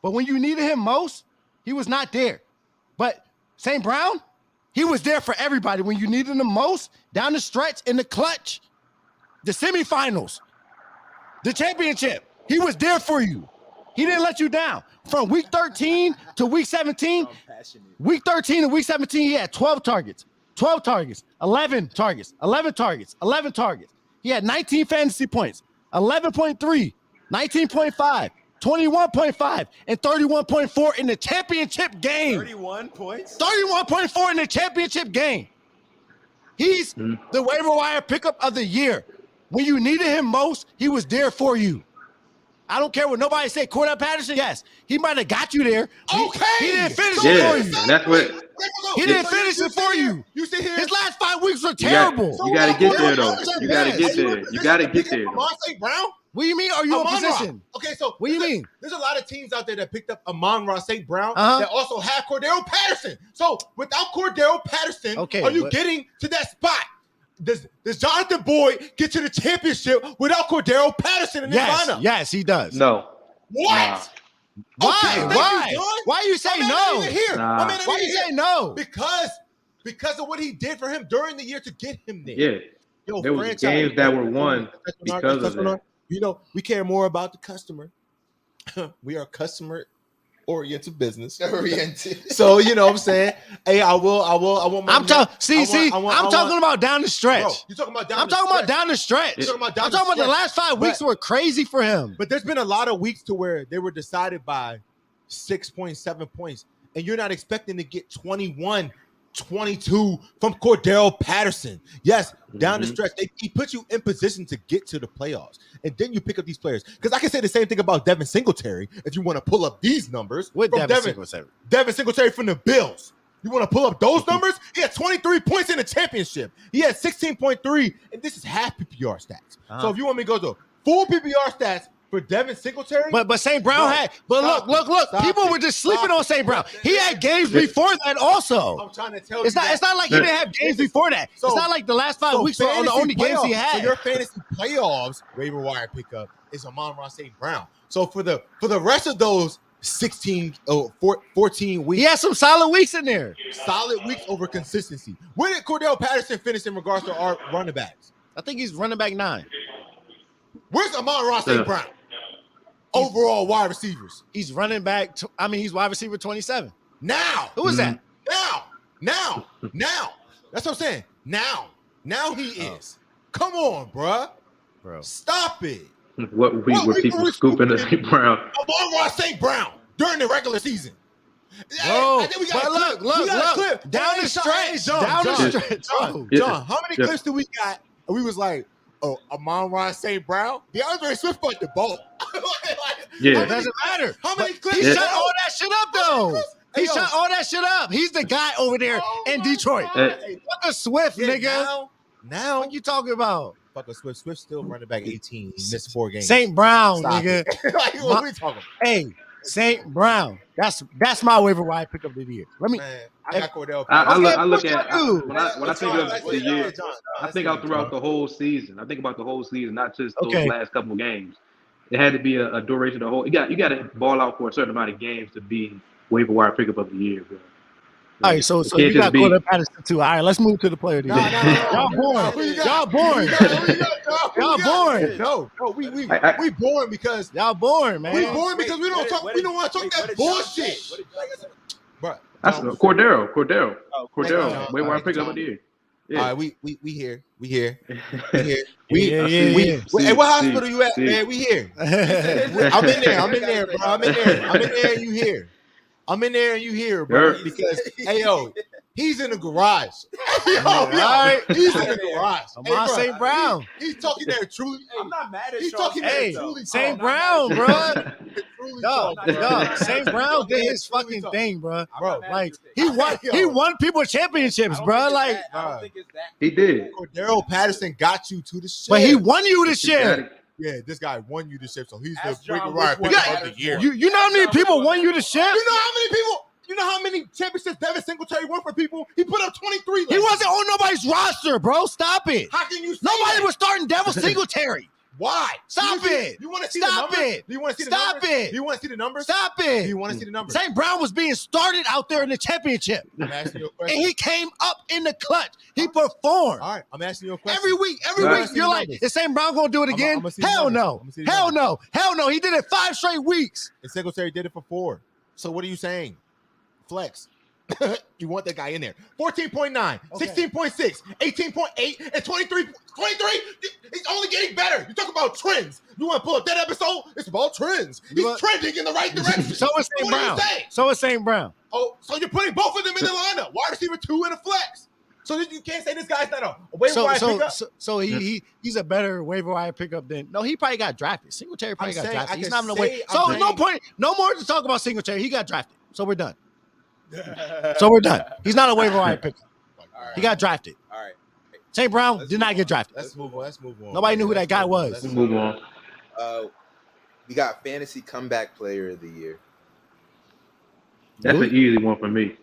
But when you needed him most, he was not there. But St. Brown, he was there for everybody when you needed him most, down the stretch, in the clutch, the semifinals, the championship. He was there for you. He didn't let you down. From week 13 to week 17, week 13 to week 17, he had 12 targets, 11 targets. He had 19 fantasy points, 11.3, 19.5, 21.5, and 31.4 in the championship game. 31 points. 31.4 in the championship game. He's the waiver wire pickup of the year. When you needed him most, he was there for you. I don't care what nobody say. Cordell Patterson, yes, he might have got you there. Okay. He didn't finish Yeah, it for you. and that's what He didn't finish it for you. You sit here. His last 5 weeks were you terrible. got to get there though. You got to Yes. get there. You got to get there. though. Amon St. Brown. What do you mean? Are you in Amon-Ra. position? Okay, so What do you mean? There's a lot of teams out there that picked up Amon-Ra St. Brown Uh-huh. that also have Cordell Patterson. So without Cordell Patterson, Okay, are you but- getting to that spot? Does Jonathan Boyd get to the championship without Cordell Patterson in this lineup? Yes, he does. No. What? Nah. Why? Okay, thank Why? you, John. Why you say My man no? not even here. Nah. My man not Why even you say here. no? Because of what he did for him during the year to get him there. Yeah. Yo, There was franchise- games that were won because of that. You know, we care more about the customer. We are customer-oriented business. Oriented. So you know what I'm saying? Hey, I want my I'm talking. I want- I'm talking about down the stretch. Bro, you talking about down I'm the talking about stretch. down the stretch. You're talking about down I'm talking about the stretch. last 5 weeks were crazy for him. But there's been a lot of weeks to where they were decided by 6.7 points, and you're not expecting to get 21, 22 from Cordell Patterson. Yes, down the stretch, he put you in position to get to the playoffs, and then you pick up these players. Because I can say the same thing about Devin Singletary if you want to pull up these numbers. With from Devin Singletary from the Bills. You want to pull up those numbers? He had 23 points in the championship. He had 16.3, and this is half PPR stats. So if you want me to go to full PPR stats, for Devin Singletary. But St. Brown had. But look. People were just sleeping on St. Brown. He had games before that also. I'm trying to tell It's you. It's not like he didn't have games before that. It's not like the last 5 weeks are the only games he had. So your fantasy playoffs waiver wire pickup is Amon-Ra St. Brown. So for the rest of those 14 weeks, he had some solid weeks in there. Solid weeks over consistency. Where did Cordell Patterson finish in regards to our running backs? I think he's running back 9. Where's Amon-Ra St. Brown? Overall wide receivers. He's running back. He's wide receiver 27. Now. Who is that? Now. That's what I'm saying. Now he is. Come on, bro. Stop it. What week were people scooping at St. Brown? Amon-Ra St. Brown during the regular season. Bro, I think we got a clip. Down the stretch. John, how many clips do we got? And we was like, oh, Amon-Ra St. Brown? DeAndre Swift got the ball. It doesn't matter. How many clips? He shut all that shit up, though. He shut all that shit up. He's the guy over there in Detroit. Fuck a Swift, nigga. Now, what you talking about? Fuck a Swift. Swift's still running back 18. He missed 4 games. St. Brown, Stop nigga. What are we talking about? Hey, St. Brown. That's my waiver wire pickup of the year. Let me. Man, I got Cordell. I look at when I think of the year. I think out throughout the whole season. I think about the whole season, not just those last couple of games. It had to be a duration of the whole. You got to ball out for a certain amount of games to be waiver wire pickup of the year, bro. All right, so you got Cordell Patterson too. All right, let's move to the player of the year. Y'all boring. Y'all boring. No, we boring because y'all boring, man. We boring because we don't talk. We don't want to talk that bullshit. Bro, that's Cordero. Waiver wire pickup of the year. Yeah. All right, we here. Hey, what hospital you at, man? We here. I'm in there, bro. I'm in there, and you here. I'm in there and you here, bro. Because he's in the garage. He's in the garage. Amon St. Brown. He's talking there truly. I'm not mad at He's talking there truly. St. Brown, bro. St. Brown did his fucking thing, bro. Like he won people championships, bro. Like he did. Cordero Patterson got you to the ship. But he won you the ship. Yeah, this guy won you the ship, so he's the waiver wire pickup of the year. You know how many people won you the ship? You know how many championships Devin Singletary won for people? He put up 23. He wasn't on nobody's roster, bro. Stop it. How can you say Nobody was starting Devin Singletary. Why? Stop it. You want to see the numbers? Do you want to see the numbers? Do you want to see the numbers? Stop it. Do you want to see the numbers? St. Brown was being started out there in the championship. I'm asking you a question. And he came up in the clutch. He performed. All right, I'm asking you a question. Every week, you're like, is St. Brown going to do it again? Hell no. He did it 5 straight weeks. And Singletary did it for 4. So what are you saying? Flex. You want that guy in there. 14.9, 16.6, 18.8, and 23. He's only getting better. You talk about trends. You want to pull up that episode? It's about trends. He's trending in the right direction. So is St. Brown. Oh, so you're putting both of them in the lineup. Wide receiver 2 and a flex. So you can't say this guy's not a waiver wire pickup. So he's a better waiver wire pickup than he probably got drafted. Singletary probably got drafted. He's not in the way. So no point, no more to talk about Singletary. He got drafted. So we're done. He's not a waiver wire pickup. Right. He got drafted. All right. St. Brown did not get drafted. Let's move on. Nobody knew who that guy was. Let's move on. We got fantasy comeback player of the year. That's an easy one for me.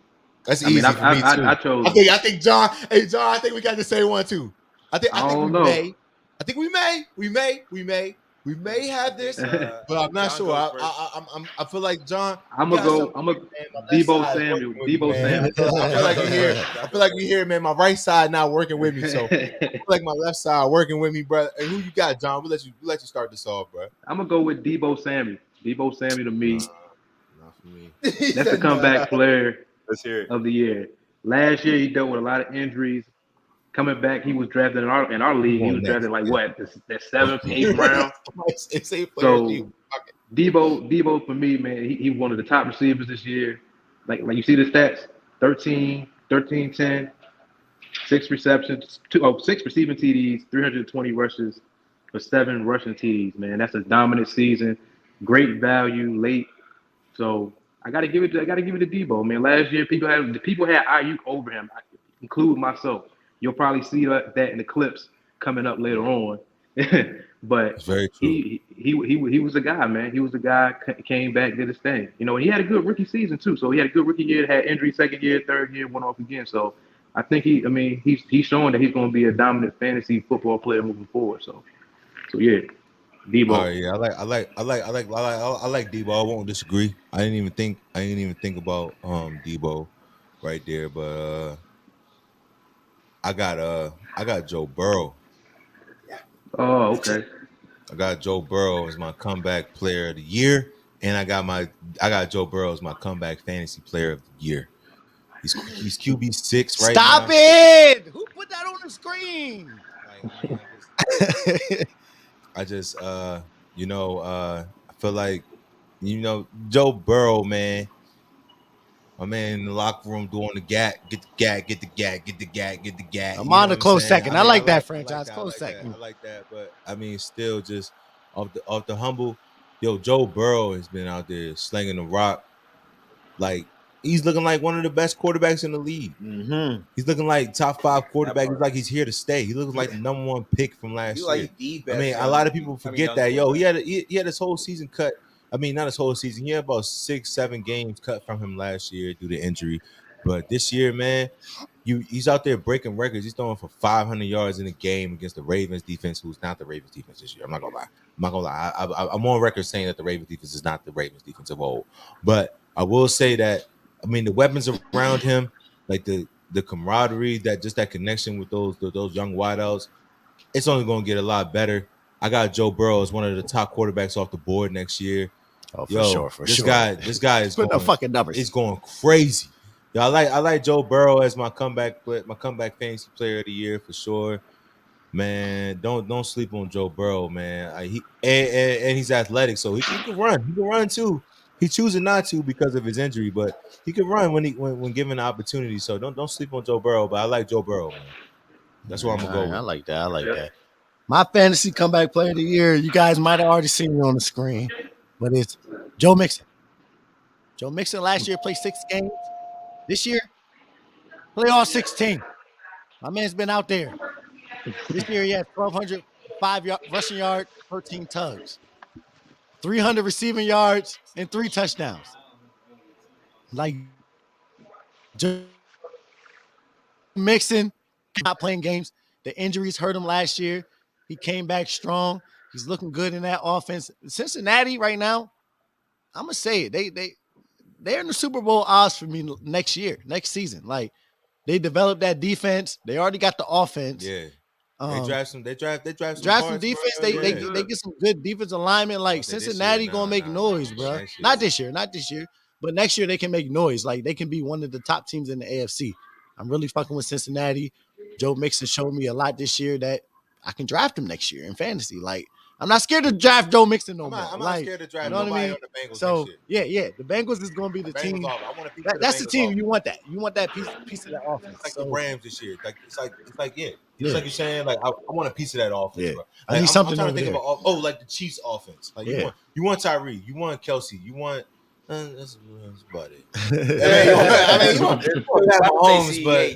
That's easy for me too. I chose. I think John. Hey, John. I think we got the same one too. I think we may have this, but I'm not sure. I feel like John. I'm gonna go Debo Samuel. I feel like we here, man. My right side not working with me, so I feel like my left side working with me, bro. And who you got, John? We'll let you start this off, bro. I'm gonna go with Debo Samuel. Debo Samuel to me. Not for me. That's the comeback player of the year. Last year he dealt with a lot of injuries. Coming back, he was drafted in our league. He was drafted like what, the 7th, 8th round. So Debo for me, man, he one of the top receivers this year. Like you see the stats: 13, 10, 6 receptions, 6 receiving TDs, 320 rushes for 7 rushing TDs. Man, that's a dominant season. Great value late. So I gotta give it to Debo, man. Last year people had Ayuk over him, including myself. You'll probably see that in the clips coming up later on. But It's very true. he was a guy, man. He was a guy, came back, did his thing. You know, and he had a good rookie season too. So he had a good rookie year, had injury second year, third year, went off again. So I think he's showing that he's going to be a dominant fantasy football player moving forward. So yeah, Debo. All right, yeah, I like Debo. I won't disagree. I didn't even think about Debo right there, but I got Joe Burrow. Oh, okay. I got Joe Burrow as my comeback player of the year, and I got Joe Burrow as my comeback fantasy player of the year. He's QB6 right now. Stop it! Who put that on the screen? I just I feel like Joe Burrow, man. My man in the locker room doing the get the gat. I'm on a close second. I like that franchise. Close second. I like that, but I mean, still just off the humble. Yo, Joe Burrow has been out there slinging the rock. Like, he's looking like one of the best quarterbacks in the league. Mm-hmm. He's looking like top 5 quarterback. He's like he's here to stay. He looks like the number 1 pick from last year. Like I mean, a lot of people forget that. Yo, he had his whole season cut. I mean, not his whole season. He had about 6-7 games cut from him last year due to injury. But this year, man, he's out there breaking records. He's throwing for 500 yards in a game against the Ravens defense, who's not the Ravens defense this year. I'm not gonna lie. I'm on record saying that the Ravens defense is not the Ravens defense of old. But I will say that, I mean, the weapons around him, like the camaraderie, that connection with those young wideouts, it's only gonna get a lot better. I got Joe Burrow as one of the top quarterbacks off the board next year. Oh, for sure. This guy is Put going the fucking numbers. It's going crazy. Yo, I like Joe Burrow as my comeback fantasy player of the year for sure. Man, don't sleep on Joe Burrow, man. And he's athletic, so he can run. He can run too. He's choosing not to because of his injury, but he can run when given the opportunity. So don't sleep on Joe Burrow. But I like Joe Burrow, man. That's what I'm gonna go with. I like that. I like that. My fantasy comeback player of the year, you guys might have already seen it on the screen, but it's Joe Mixon. Joe Mixon last year played 6 games. This year, play all 16. My man's been out there. This year, he had 1,205 rushing yards, 13 tugs, 300 receiving yards, and 3 touchdowns. Like, Joe Mixon not playing games. The injuries hurt him last year. He came back strong. He's looking good in that offense. Cincinnati right now, I'm gonna say it. They're in the Super Bowl odds for me next season. Like, they developed that defense. They already got the offense. Yeah. They draft some defense. bro. They get some good defensive alignment. Like, Cincinnati gonna make noise, bro. Not this year, but next year they can make noise. Like, they can be one of the top teams in the AFC. I'm really fucking with Cincinnati. Joe Mixon showed me a lot this year that I can draft him next year in fantasy. Like, I'm not scared to draft Joe Mixon no more. I'm not scared to draft nobody on the Bengals. So yeah, the Bengals is going to be the team. That's the team. You want that. You want that piece of that offense. It's like the Rams this year. It's like like you're saying, like, I want a piece of that offense, bro. Like, I need something. I'm trying to think about like the Chiefs offense. Like, you want Tyree, you want Kelsey, you want. That's about it. You want Mahomes, but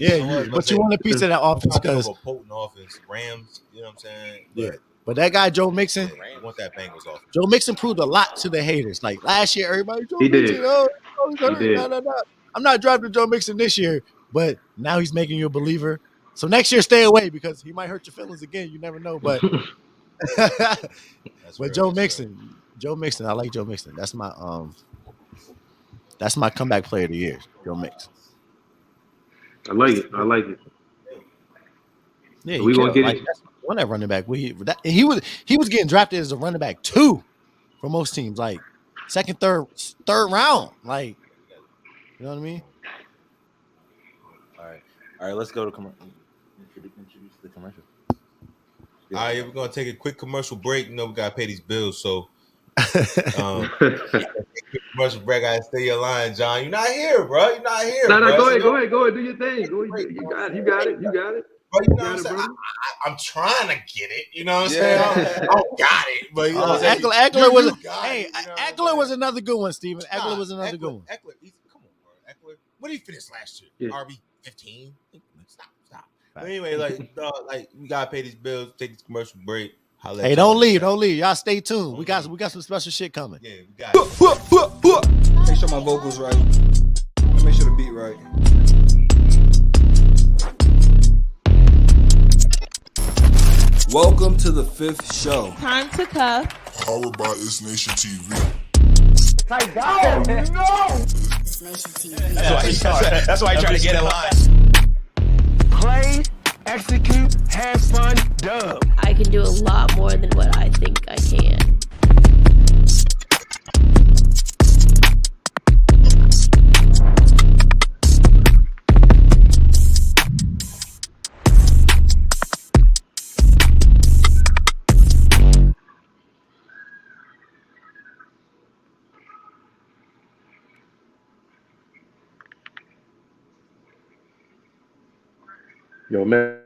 you want a piece of that offense because a potent offense, Rams. You know what I'm saying? Yeah. But that guy, Joe Mixon, you want that Bengals offense. Joe Mixon proved a lot to the haters. Like, last year, everybody, he did. No. I'm not drafting Joe Mixon this year, but now he's making you a believer. So next year, stay away because he might hurt your feelings again. You never know. But Joe Mixon, I like Joe Mixon. That's my comeback player of the year, Joe Mixon. I like it. Yeah, we gonna get it. One that running back. He was getting drafted as a running back 2 for most teams, like second, third round. Like, you know what I mean? All right. Let's go to introduce the commercial. All right, we're gonna take a quick commercial break. You know, we gotta pay these bills, so. Commercial break. I stay your line, John. You're not here, bro. You're not here. No, go ahead. Do your thing. You got it. Bro, you know what I'm saying? I'm trying to get it. You know what I'm saying? I don't got it. But you know what I'm saying? Eckler was another good one, Steven. Eckler was another good one. Eckler, come on, bro. Eckler, what did he finish last year? RB 15. Stop. But anyway, like we gotta pay these bills, take this commercial break. Hey, don't leave. Y'all stay tuned. We got some special shit coming. Yeah, we got it. Make sure my vocals right. Make sure the beat right. Welcome to the 5th show. Time to cuff. Powered by ItsNation TV. That's why I try to get in line. Play, execute, have fun, dub. I can do a lot more than what I think I can. Yo, man.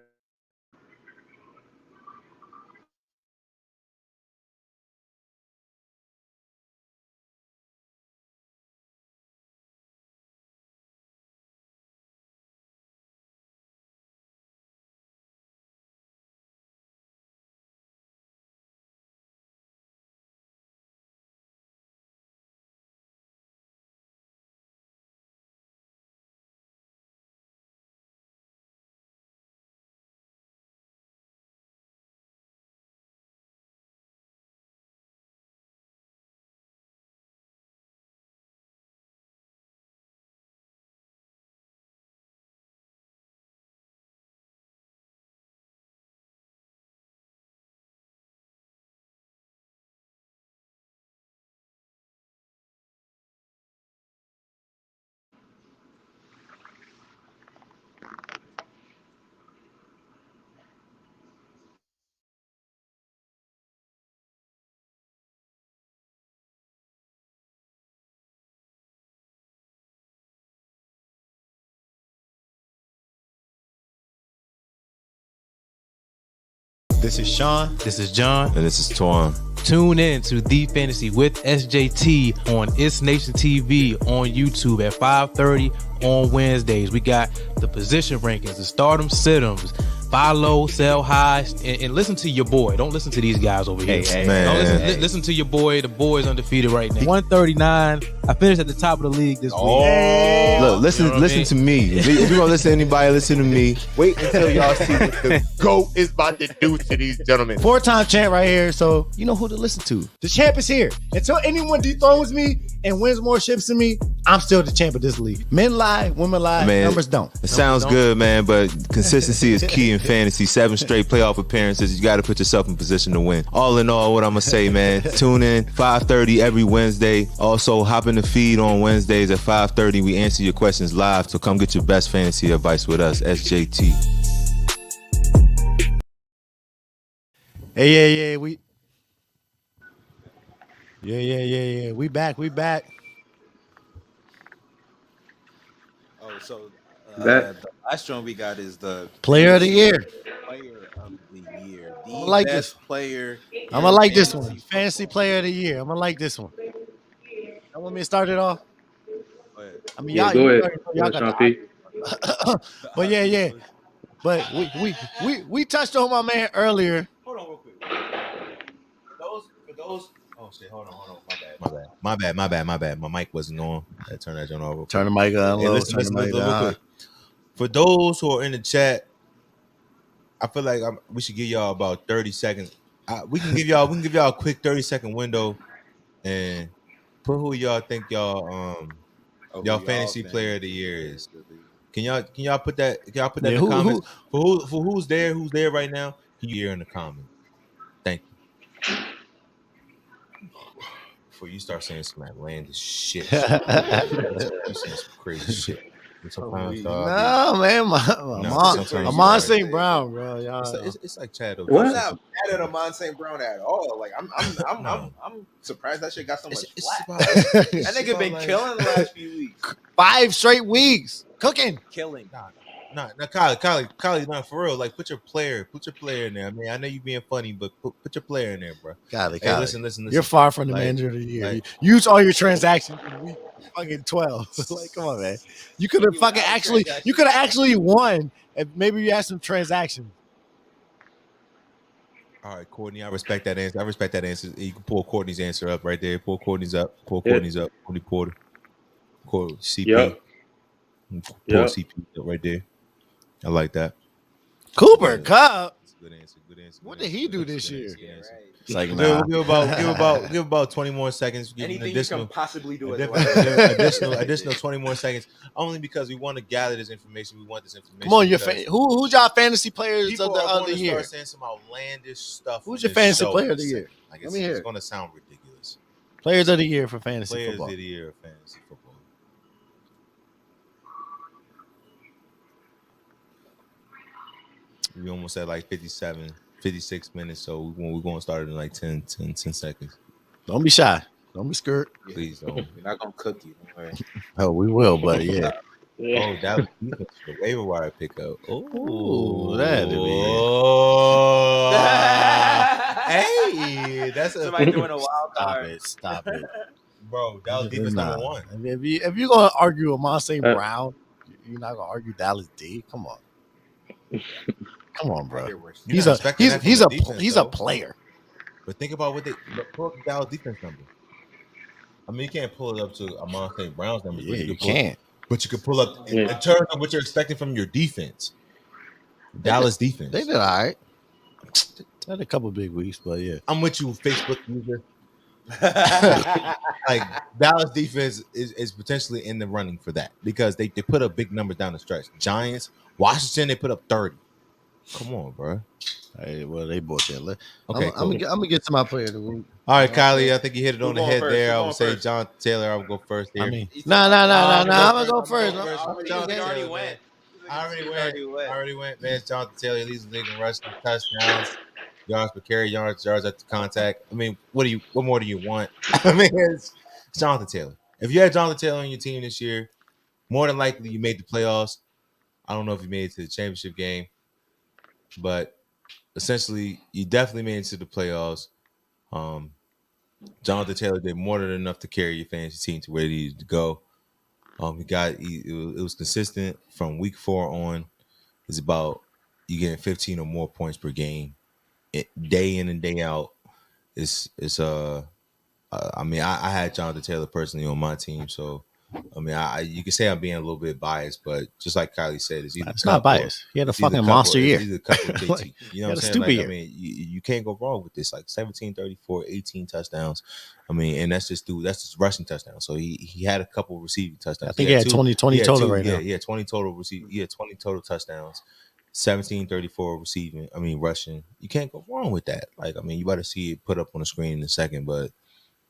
This is Sean. This is John. And this is Twan. Tune in to The Fantasy with SJT on ItsNation TV on YouTube at 5:30 on Wednesdays. We got the position rankings, the stardom sit-ems, buy low, sell high, and listen to your boy. Don't listen to these guys over here. Man. Listen to your boy. The boy's undefeated right now. 139. I finished at the top of the league this week. Look, listen to me. If you're gonna listen to anybody, listen to me. Wait until y'all see what the GOAT is about to do to these gentlemen. 4-time champ right here, so you know who to listen to. The champ is here. Until anyone dethrones me and wins more ships than me, I'm still the champ of this league. Men lie, women lie, Man, numbers don't. It sounds good, man, but consistency is key in fantasy. 7 straight playoff appearances. You got to put yourself in position to win. All in all, what I'm gonna say, man, tune in 5:30 every Wednesday. Also, hop in the feed on Wednesdays at 5:30. We answer your questions live, so come get your best fantasy advice with us, SJT. Hey, we we back. Oh, so That- the last one we got is the Player of the year. Player of the year. The I like best this. player. I'm gonna like this one. Fantasy Fantasy player of the year. I'm gonna like this one. You want me to start it off? football. I mean, Yeah, y'all, go ahead. y'all Go ahead, got Sean P. but yeah. But we touched on my man earlier. Hold on real quick. For those. Oh shit! Hold on. My bad. My mic wasn't on. I had to turn that joint off. Turn the mic on. Hey, listen, real quick. For those who are in the chat, I feel like we should give y'all about 30 seconds. We can give y'all a quick 30-second window and put who y'all think y'all fantasy player of the year is. Can y'all put that in the comments? For who's there right now? Can you hear in the comments? Thank you. Before you start saying some outlandish shit. You saying some crazy shit. Sometimes, no, man, Amon St. Brown, bro. It's like Chad. I'm not mad at Amon St. Brown at all. Like I'm surprised that shit got so much flack. That nigga been killing the last few weeks. 5 straight weeks cooking. Killing. Nah, Kylie, not for real. Like, put your player in there. I mean, I know you being funny, but put your player in there, bro. Kylie, Hey, listen. You're far from the manager of the year. Use all your transactions in week fucking 12. Like, come on, man. You could have actually won, and maybe you had some transactions. All right, Courtney, I respect that answer. You can pull Courtney's answer up right there. Pull Courtney's up. Courtney Porter. CP. Yep. Pull CP up right there. I like that. Cooper Kupp. Good answer. What did he do this year? Yeah, right. It's like, we'll give about 20 more seconds. Anything you can possibly do. Additional 20 more seconds. Only because we want to gather this information. We want this information. Come on, who's y'all fantasy players of the year? Start saying some outlandish stuff. Who's your fantasy player of the year? Let me hear. It's going to sound ridiculous. Players of the year for fantasy football. Players of the year of fantasy football. We almost at like 56 minutes, so we're going to start in like 10 seconds. Don't be shy. Don't be scared. Please don't. We're not going to cook you. Don't worry. Oh, we will, but yeah. Oh, that was the waiver wire pickup. Oh, that is. Oh, hey, that's somebody doing a wild card. Stop it, bro. That was defense number one. If you're gonna argue with Monte Brown, you're not gonna argue Dallas D. Come on, bro. He's a player. But think about what pull up the Dallas defense number. I mean, you can't pull it up to a Monte Brown's number. Yeah, you can't. But you can pull up in terms of what you're expecting from your defense. Dallas defense. They did all right. They had a couple big weeks, but yeah. I'm with you, Facebook user. Like Dallas defense is potentially in the running for that because they put up big numbers down the stretch. Giants, Washington, they put up 30. Come on, bro. Hey, well, they both did. Okay, I'm gonna get to my player of the week. All right, Kylie, I think you hit it on the head there. I would say John Taylor. I would go first here. No. I'm gonna go first. I already went. Man, it's Jonathan Taylor. He leads the league in rushing, touchdowns, yards per carry, yards after contact. I mean, what more do you want? I mean, it's Jonathan Taylor. If you had Jonathan Taylor on your team this year, more than likely you made the playoffs. I don't know if you made it to the championship game, but essentially, you definitely made it to the playoffs. Jonathan Taylor did more than enough to carry your fantasy team to where he needed to go. It was consistent from week 4 on. It's about you getting 15 or more points per game, day in and day out. I had Jonathan Taylor personally on my team, so I mean, you can say I'm being a little bit biased, but just like Kylie said, it's not biased. He had a fucking monster year. He's a couple of JT. You know what I'm saying? Like, I mean, you can't go wrong with this. Like 17, 34, 18 touchdowns. I mean, and that's just rushing touchdowns. So he had a couple receiving touchdowns. I think he had 20 total right now. Yeah, 20 total receiving. Yeah, 20 total touchdowns. 17, 34 receiving. I mean, rushing. You can't go wrong with that. Like, I mean, you better see it put up on the screen in a second. But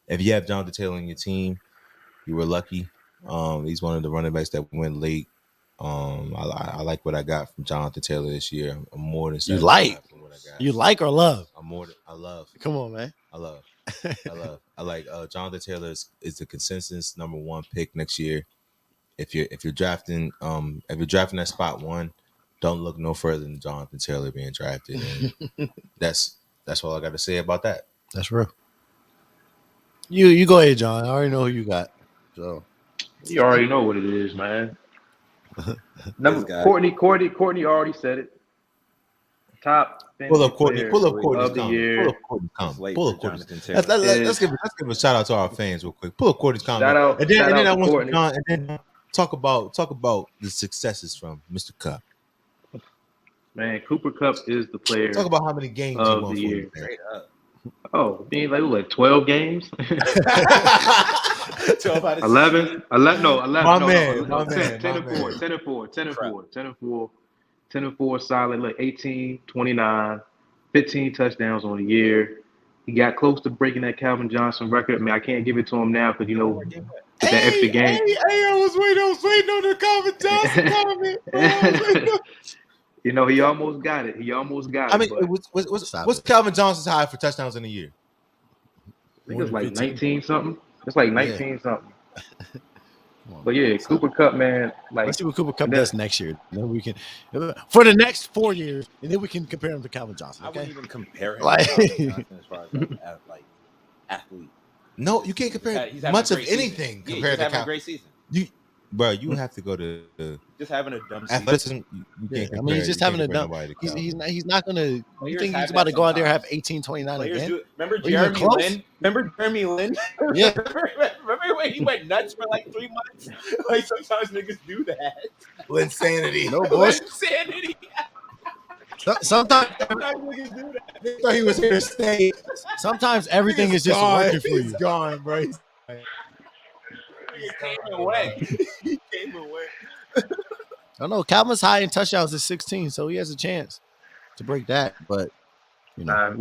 if you have Jonathan Taylor on your team, you were lucky. He's one of the running backs that went late. I like what I got from Jonathan Taylor this year. I'm more than you like. You like or love? I love. Come on, man. I love. I like Jonathan Taylor is the consensus number 1 pick next year. If you're drafting that spot 1, don't look no further than Jonathan Taylor being drafted. And that's all I got to say about that. That's real. You go ahead, John. I already know who you got. So. You already know what it is, man. Courtney already said it. Top pull up Courtney. Pull up Courtney's comment. Let's give a shout out to our fans real quick. Pull up Courtney's comment. Shout out and then talk about the successes from Mr. Kupp. Man, Cooper Kupp is the player. Talk about how many games he won the year. Oh, being like 12 games. 12 out of 11. No, 11. My man. 10 and 4, solid. Like 18, 29, 15 touchdowns on the year. He got close to breaking that Calvin Johnson record. I mean, I can't give it to him now because that extra game. I was waiting on the Calvin Johnson comment. He almost got it. I mean, what's Calvin Johnson's high for touchdowns in a year? I think it's like 19 something. It's like 19 something. But yeah, Cooper Kupp, man. Like, let's see what Cooper Kupp does next year. Then we can, for the next 4 years, and then we can compare him to Calvin Johnson. Okay? I wouldn't even compare him to Calvin Johnson as far as like athlete. No, you can't compare much of anything compared to Calvin. A great season. bro, you have to go to just having a dumb season. athleticism. You can't I mean, he's just having a dumb. He's not gonna. You think he's about to go out there and have 18-29 again? Remember Jeremy Lin? Remember Jeremy Lin? Yeah. Remember when he went nuts for like 3 months? Like sometimes niggas do that. Insanity. No bullshit. Insanity. Sometimes niggas do that. They thought he was here to stay. Sometimes everything is just working for you. He's gone, bro. He came and went. He came and went. I don't know. Calvin's high in touchdowns is 16, so he has a chance to break that. But you know,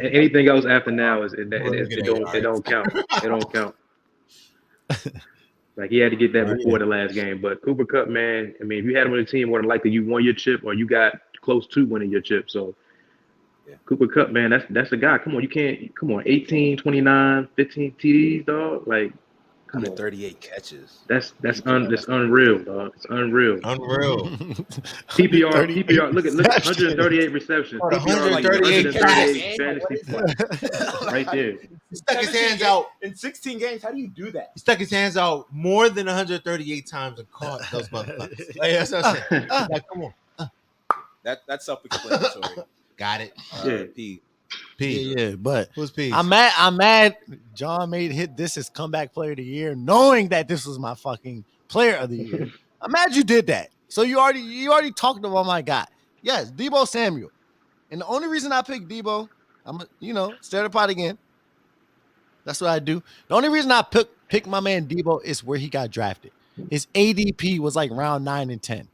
anything else after now is it don't count. It don't count. Like he had to get that before the last game. But Cooper Kupp, man, I mean, if you had him on the team, more than likely you won your chip or you got close to winning your chip. So Cooper Kupp, man, that's the guy. Come on, 18, 29, 15 TDs, dog. Like 138 catches. That's unreal, dog. It's unreal. PPR. Look at 138 receptions. 138 fantasy points. Right there. He stuck his hands out in 16 games. How do you do that? He stuck his hands out more than 138 times and caught those motherfuckers. Like, that's what I'm saying. Like, come on. That's self-explanatory. Got it. P. Yeah, but who's P? I'm mad. John made hit this as comeback player of the year, knowing that this was my fucking player of the year. I'm mad you did that. So you already talked about my guy. Yes, Deebo Samuel. And the only reason I picked Deebo, stir the pot again. That's what I do. The only reason I picked my man Deebo is where he got drafted. His ADP was like round 9 and 10.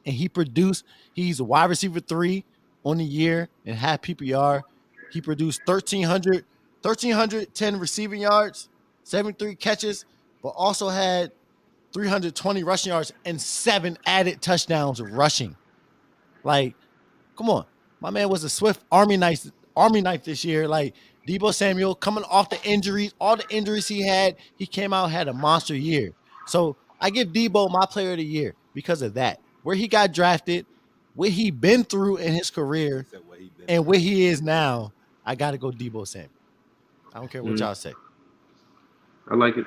And he produced, he's a wide receiver 3 on the year and had PPR. He produced 1,310 receiving yards, 73 catches, but also had 320 rushing yards and 7 added touchdowns rushing. Like, come on. My man was a swift Army knife this year. Like, Deebo Samuel coming off the injuries, all the injuries he had, he came out, had a monster year. So I give Deebo my player of the year because of that. Where he got drafted, what he been through in his career, and where he is now, I got to go Deebo Samuel. I don't care what y'all say. I like it.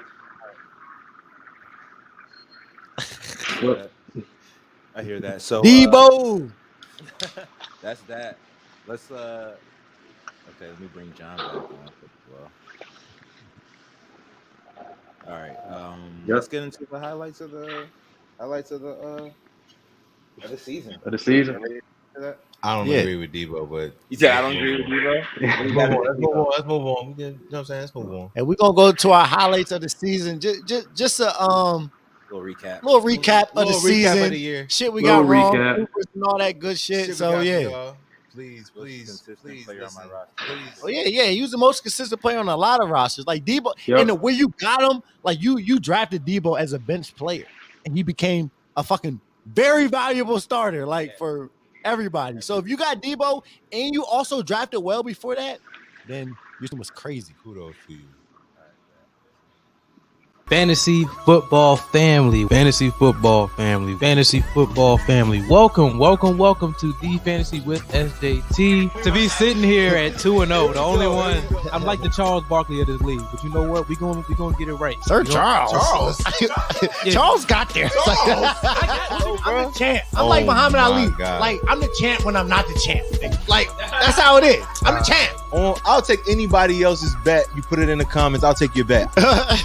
I hear that. So Deebo. That's that. Let's okay, let me bring John back on as well. All right. Let's get into the highlights of the season. Of the season. I don't agree with Deebo, but you said I don't agree with Deebo. Let's move on. You know what I'm saying? Let's move on. And we're gonna go to our highlights of the season. Just a little recap of the season. Of the year. Shit we got wrong, and all that good shit. So yeah. Please. Oh yeah. He was the most consistent player on a lot of rosters. Like Deebo, and the way you got him, like you drafted Deebo as a bench player, and he became a fucking very valuable starter, like for everybody. So if you got Deebo and you also drafted well before that, then Houston was crazy. Kudos to you. Fantasy football family, welcome to the Fantasy with SJT. To be sitting here at 2-0, the only one, I'm like the Charles Barkley of this league, but you know what? We gonna get it right. Sir Charles. Charles got there. I'm the champ. I'm like Muhammad Ali. God. Like I'm the champ when I'm not the champ. Like that's how it is. I'm the champ. I'll take anybody else's bet. You put it in the comments. I'll take your bet. I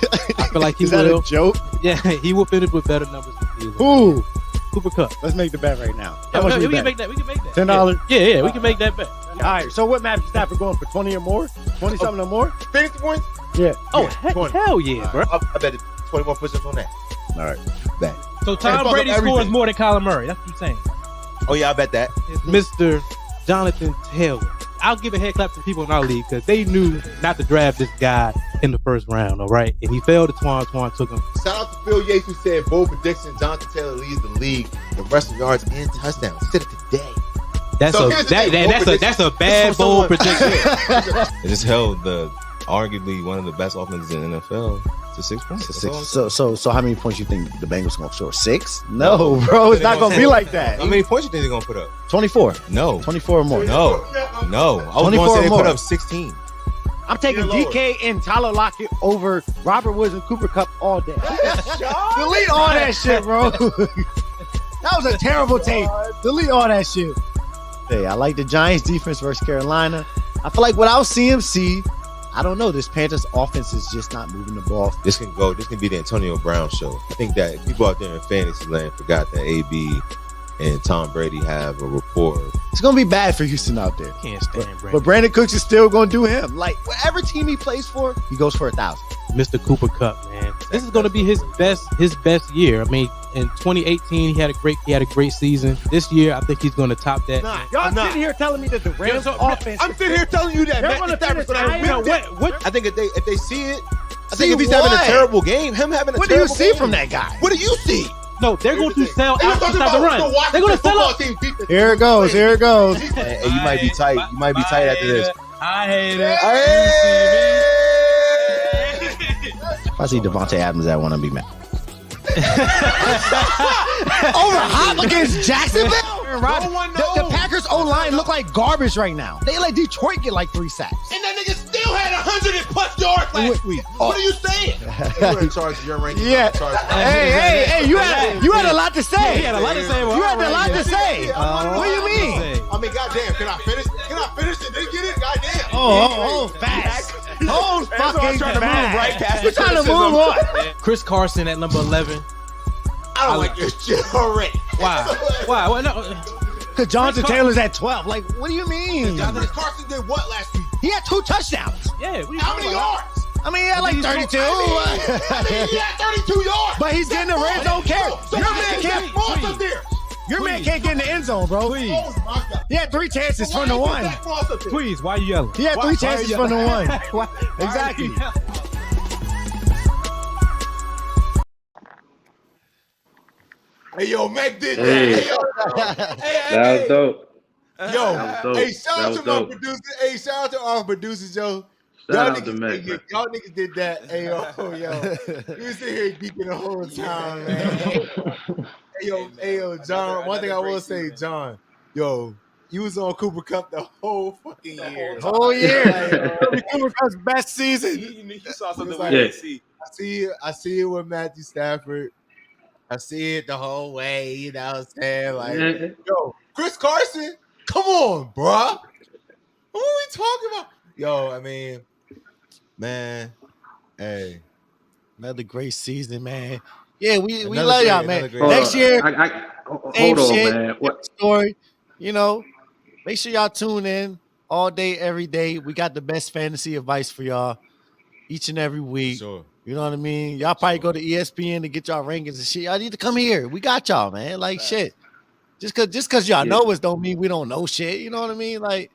feel like he is that will. A joke? Yeah, he will finish with better numbers than Thielen. Who? Cooper Kupp. Let's make the bet right now. Yeah, we can make that. $10? Yeah, we can make that bet. All right. So what Matthew Stafford going for 20 or more? 20 something or more? 50 points? Yeah. Oh, hell yeah, bro. I bet 21 push-ups on that. All right. Bet. So Tom Brady scores more than Kyler Murray. That's what I'm saying. Oh yeah, I bet that. It's Mr. Jonathan Taylor. I'll give a head clap to people in our league because they knew not to draft this guy in the first round, all right? And he failed to Twan took him. Shout out to Phil Yates who said bold prediction, Jonathan Taylor leads the league in rushing yards and touchdowns. He said it today. That's a bad bold prediction. It just held arguably one of the best offenses in the NFL to 6 points. So how many points you think the Bengals gonna score? 6? No, bro, it's not gonna be like that. How many points you think they're gonna put up? 24. No. 24 or more. No. I was going to say they put up 16. I'm taking DK and Tyler Lockett over Robert Woods and Cooper Kupp all day. Delete all that shit, bro. That was a terrible tape. Delete all that shit. Hey, I like the Giants defense versus Carolina. I feel like without CMC, I don't know. This Panthers offense is just not moving the ball. This can be the Antonio Brown show. I think that people out there in fantasy land forgot that AB and Tom Brady have a rapport. It's going to be bad for Houston out there. Can't stand Brandon. But Brandon Cooks is still going to do him. Like, whatever team he plays for, he goes for 1,000. Mr. Cooper Kupp, man. This is going to be his best year. I mean, in 2018, he had a great season. This year, I think he's going to top that. Nah, y'all sitting here telling me that the Rams offense. I'm sitting here telling you that. They're going to finish what? I think if they see it, I think See if he's what? having a terrible game, him having a What do terrible you see game, from that guy? What do you see? No, they're going to sell out talking inside the about run. the They're going to sell football out. team defense. Here it goes. Here it goes. Hey, you might be tight. You might be tight after this. I hate it. If I see Devontae Adams, I want to be mad. Over Hop against Jacksonville? The Packers O-line look like garbage right now. They let Detroit get like 3 sacks. And that nigga still had 100+ yards last week. What are you saying? You were in charge of your ranking. Yeah. Hey, you had a lot to say. He had a lot to say. You had a lot to say. What do you mean? I mean, goddamn, can I finish and then get it? Goddamn. Oh, fast. Hold fucking trying to move right past We're trying to move on. Chris Carson at number 11. I don't like your shit already. Why? Why? No. Because Jonathan Taylor's at 12. Like, what do you mean? Chris Carson did what last week? He had 2 touchdowns. Yeah. What are you How talking many about? yards? I mean, he had like 32. I mean, he had 32 yards. But he's getting the red zone carry. So Your man can't. there. Your man can't get in the end zone, bro. Please. Oh my God. He had 3 chances from the 1. Please, why you yelling? He had 3 chances from the 1. Exactly. Hey, yo, Mac did that. Hey. Hey, yo. That was dope. Yo, That was dope. hey, shout That out was to my dope. producers. Hey, shout out to our producers, yo. Shout out to Mac. Y'all niggas did that. Hey, yo. You was sitting here geeking the whole time, man. Hey, yo, John. One thing I will say, John, yo, you was on Cooper Kupp the whole fucking year. Whole year. Cooper Kupp's best season. You saw something we Yeah. didn't see. I see it with Matthew Stafford. I see it the whole way, you know what I'm saying? Like, yo, Chris Carson, come on, bruh. What are we talking about? Yo, I mean, man, hey. Another great season, man. Yeah, we Another love great- y'all, man. another great- Next year, Hold same on, shit, man. What? story. You know, make sure y'all tune in all day, every day. We got the best fantasy advice for y'all each and every week. Sure. You know what I mean? Y'all probably go to ESPN to get y'all rankings and shit. Y'all need to come here. We got y'all, man. Like shit. Just cause y'all know us don't mean we don't know shit. You know what I mean? Like,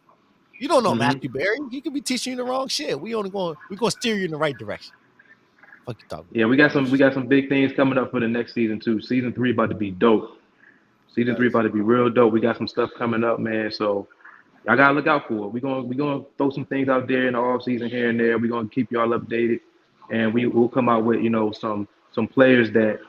you don't know Matthew Berry. He could be teaching you the wrong shit. We gonna steer you in the right direction. Fuck you talking. Yeah, we got some big things coming up for the next season too. Season 3 about to be dope. Season 3 about to be real dope. We got some stuff coming up, man. So y'all gotta look out for it. We gonna throw some things out there in the off season here and there. We're gonna keep y'all updated, and we'll come out with some players that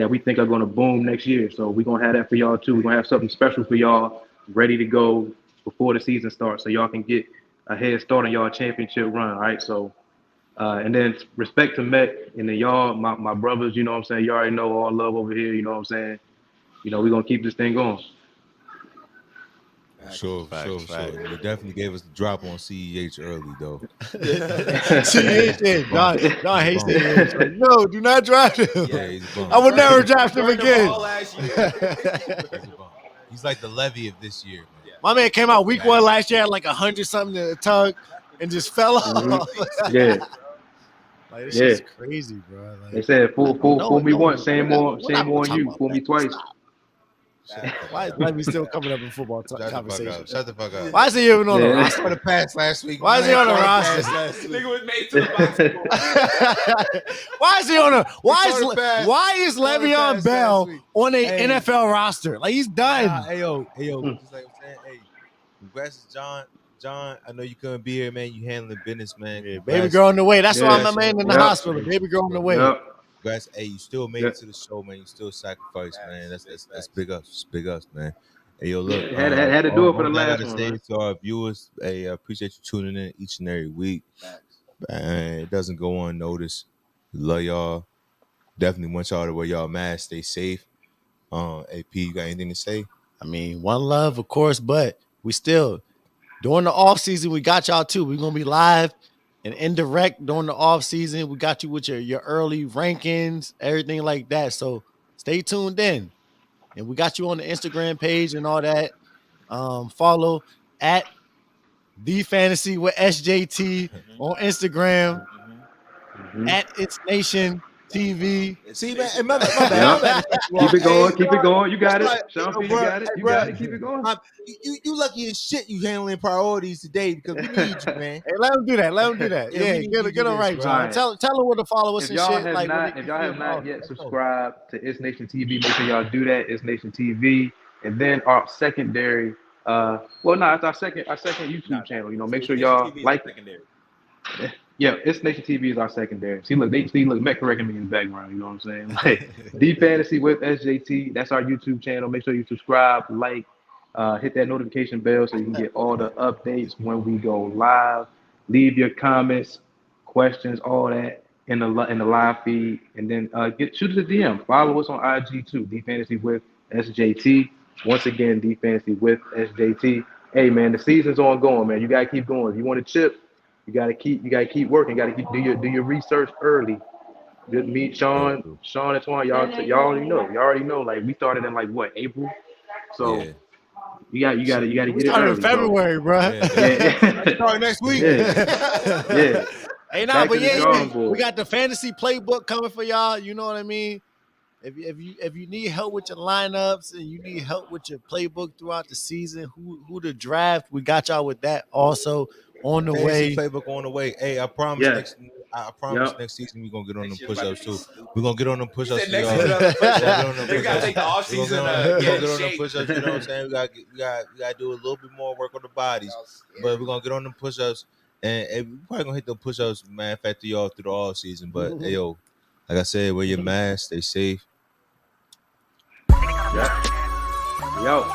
we think are gonna boom next year. So we're gonna have that for y'all too. We're gonna have something special for y'all ready to go before the season starts, so y'all can get a head start on y'all championship run. All right, so. And then respect to Met and then y'all, my brothers, you know what I'm saying? You already know all love over here, you know what I'm saying? You know, we're going to keep this thing going. Sure. You definitely gave us the drop on CEH early, though. CEH, John hates CEH. Like, no, do not draft him. Yeah, he's a bum. I would never draft him again. He's like the Levy of this year, man. My man came out week 1 last year, had like 100-something to tug and just fell off. Yeah. Like, this shit's crazy, bro. Like, They said, fool me once, same on you. Fool me twice. Why is Levy still coming up in football conversation? Shut the fuck up. Why is he even on the roster? For the pass last week. Why is he on the roster? Nigga was made to the box. Why is he on a? Why is Le'Veon Bell on a NFL roster? Like, he's done. Hey yo, just like I'm saying, hey, congrats to John. John, I know you couldn't be here, man. You handling business, man. Yeah, baby girl on the way. That's why my man in the hospital. Baby girl on the way. Congrats. Hey, you still made it to the show, man. You still sacrificed, man. That's big ups. It's big ups, man. Hey, yo, look. Had to do it for the last one. To our viewers, hey, I appreciate you tuning in each and every week. Man, it doesn't go unnoticed. Love y'all. Definitely want y'all to wear y'all masks. Stay safe. AP, you got anything to say? I mean, one love, of course, but we still during the off season, we got y'all too. We're gonna be live and indirect during the off season. We got you with your early rankings, everything like that. So stay tuned in. And we got you on the Instagram page and all that. Follow at The Fantasy with SJT on Instagram, at ItsNation TV. See, man, my bad. Keep it going. Keep it going. You got it. Sean P, you got it. You got it. Keep it going. You lucky as shit you handling priorities today because we need you, man. Hey, let him do that. Let him do that. Yeah, get him right, John. Right. Tell him where to follow us If and y'all shit. have y'all have not yet subscribed to ItsNation TV, make sure y'all do that. ItsNation TV, and then our secondary. It's our second YouTube channel. You know, make sure y'all like. Yeah, ItsNation TV is our secondary. See, look, Met correcting me in the background. You know what I'm saying? Like, The Fantasy with SJT. That's our YouTube channel. Make sure you subscribe, like, hit that notification bell so you can get all the updates when we go live. Leave your comments, questions, all that in the live feed, and then shoot us a DM. Follow us on IG too. The Fantasy with SJT. Once again, The Fantasy with SJT. Hey man, the season's ongoing, man. You gotta keep going. If you want to chip. You gotta keep working. You gotta do your research early. Just meet Sean and Twan. Y'all already know. You already know. Like we started in like what, April? So you gotta get it early. In February, bro. Yeah. Start next week. Yeah. Hey, we got the fantasy playbook coming for y'all. You know what I mean? If you need help with your lineups and you need help with your playbook throughout the season, who to draft, we got y'all with that also on the way. Playbook on the way. Hey, I promise next season we're gonna get on them push-ups too. We're gonna get on them push-ups. They gotta take the off season. Get on them push-ups. You know what I'm saying? We gotta do a little bit more work on the bodies, but we're gonna get on them push-ups, and we're probably gonna hit the push-ups. Matter of fact, y'all through the all season. But hey, yo, like I said, wear your mask, stay safe. Yo.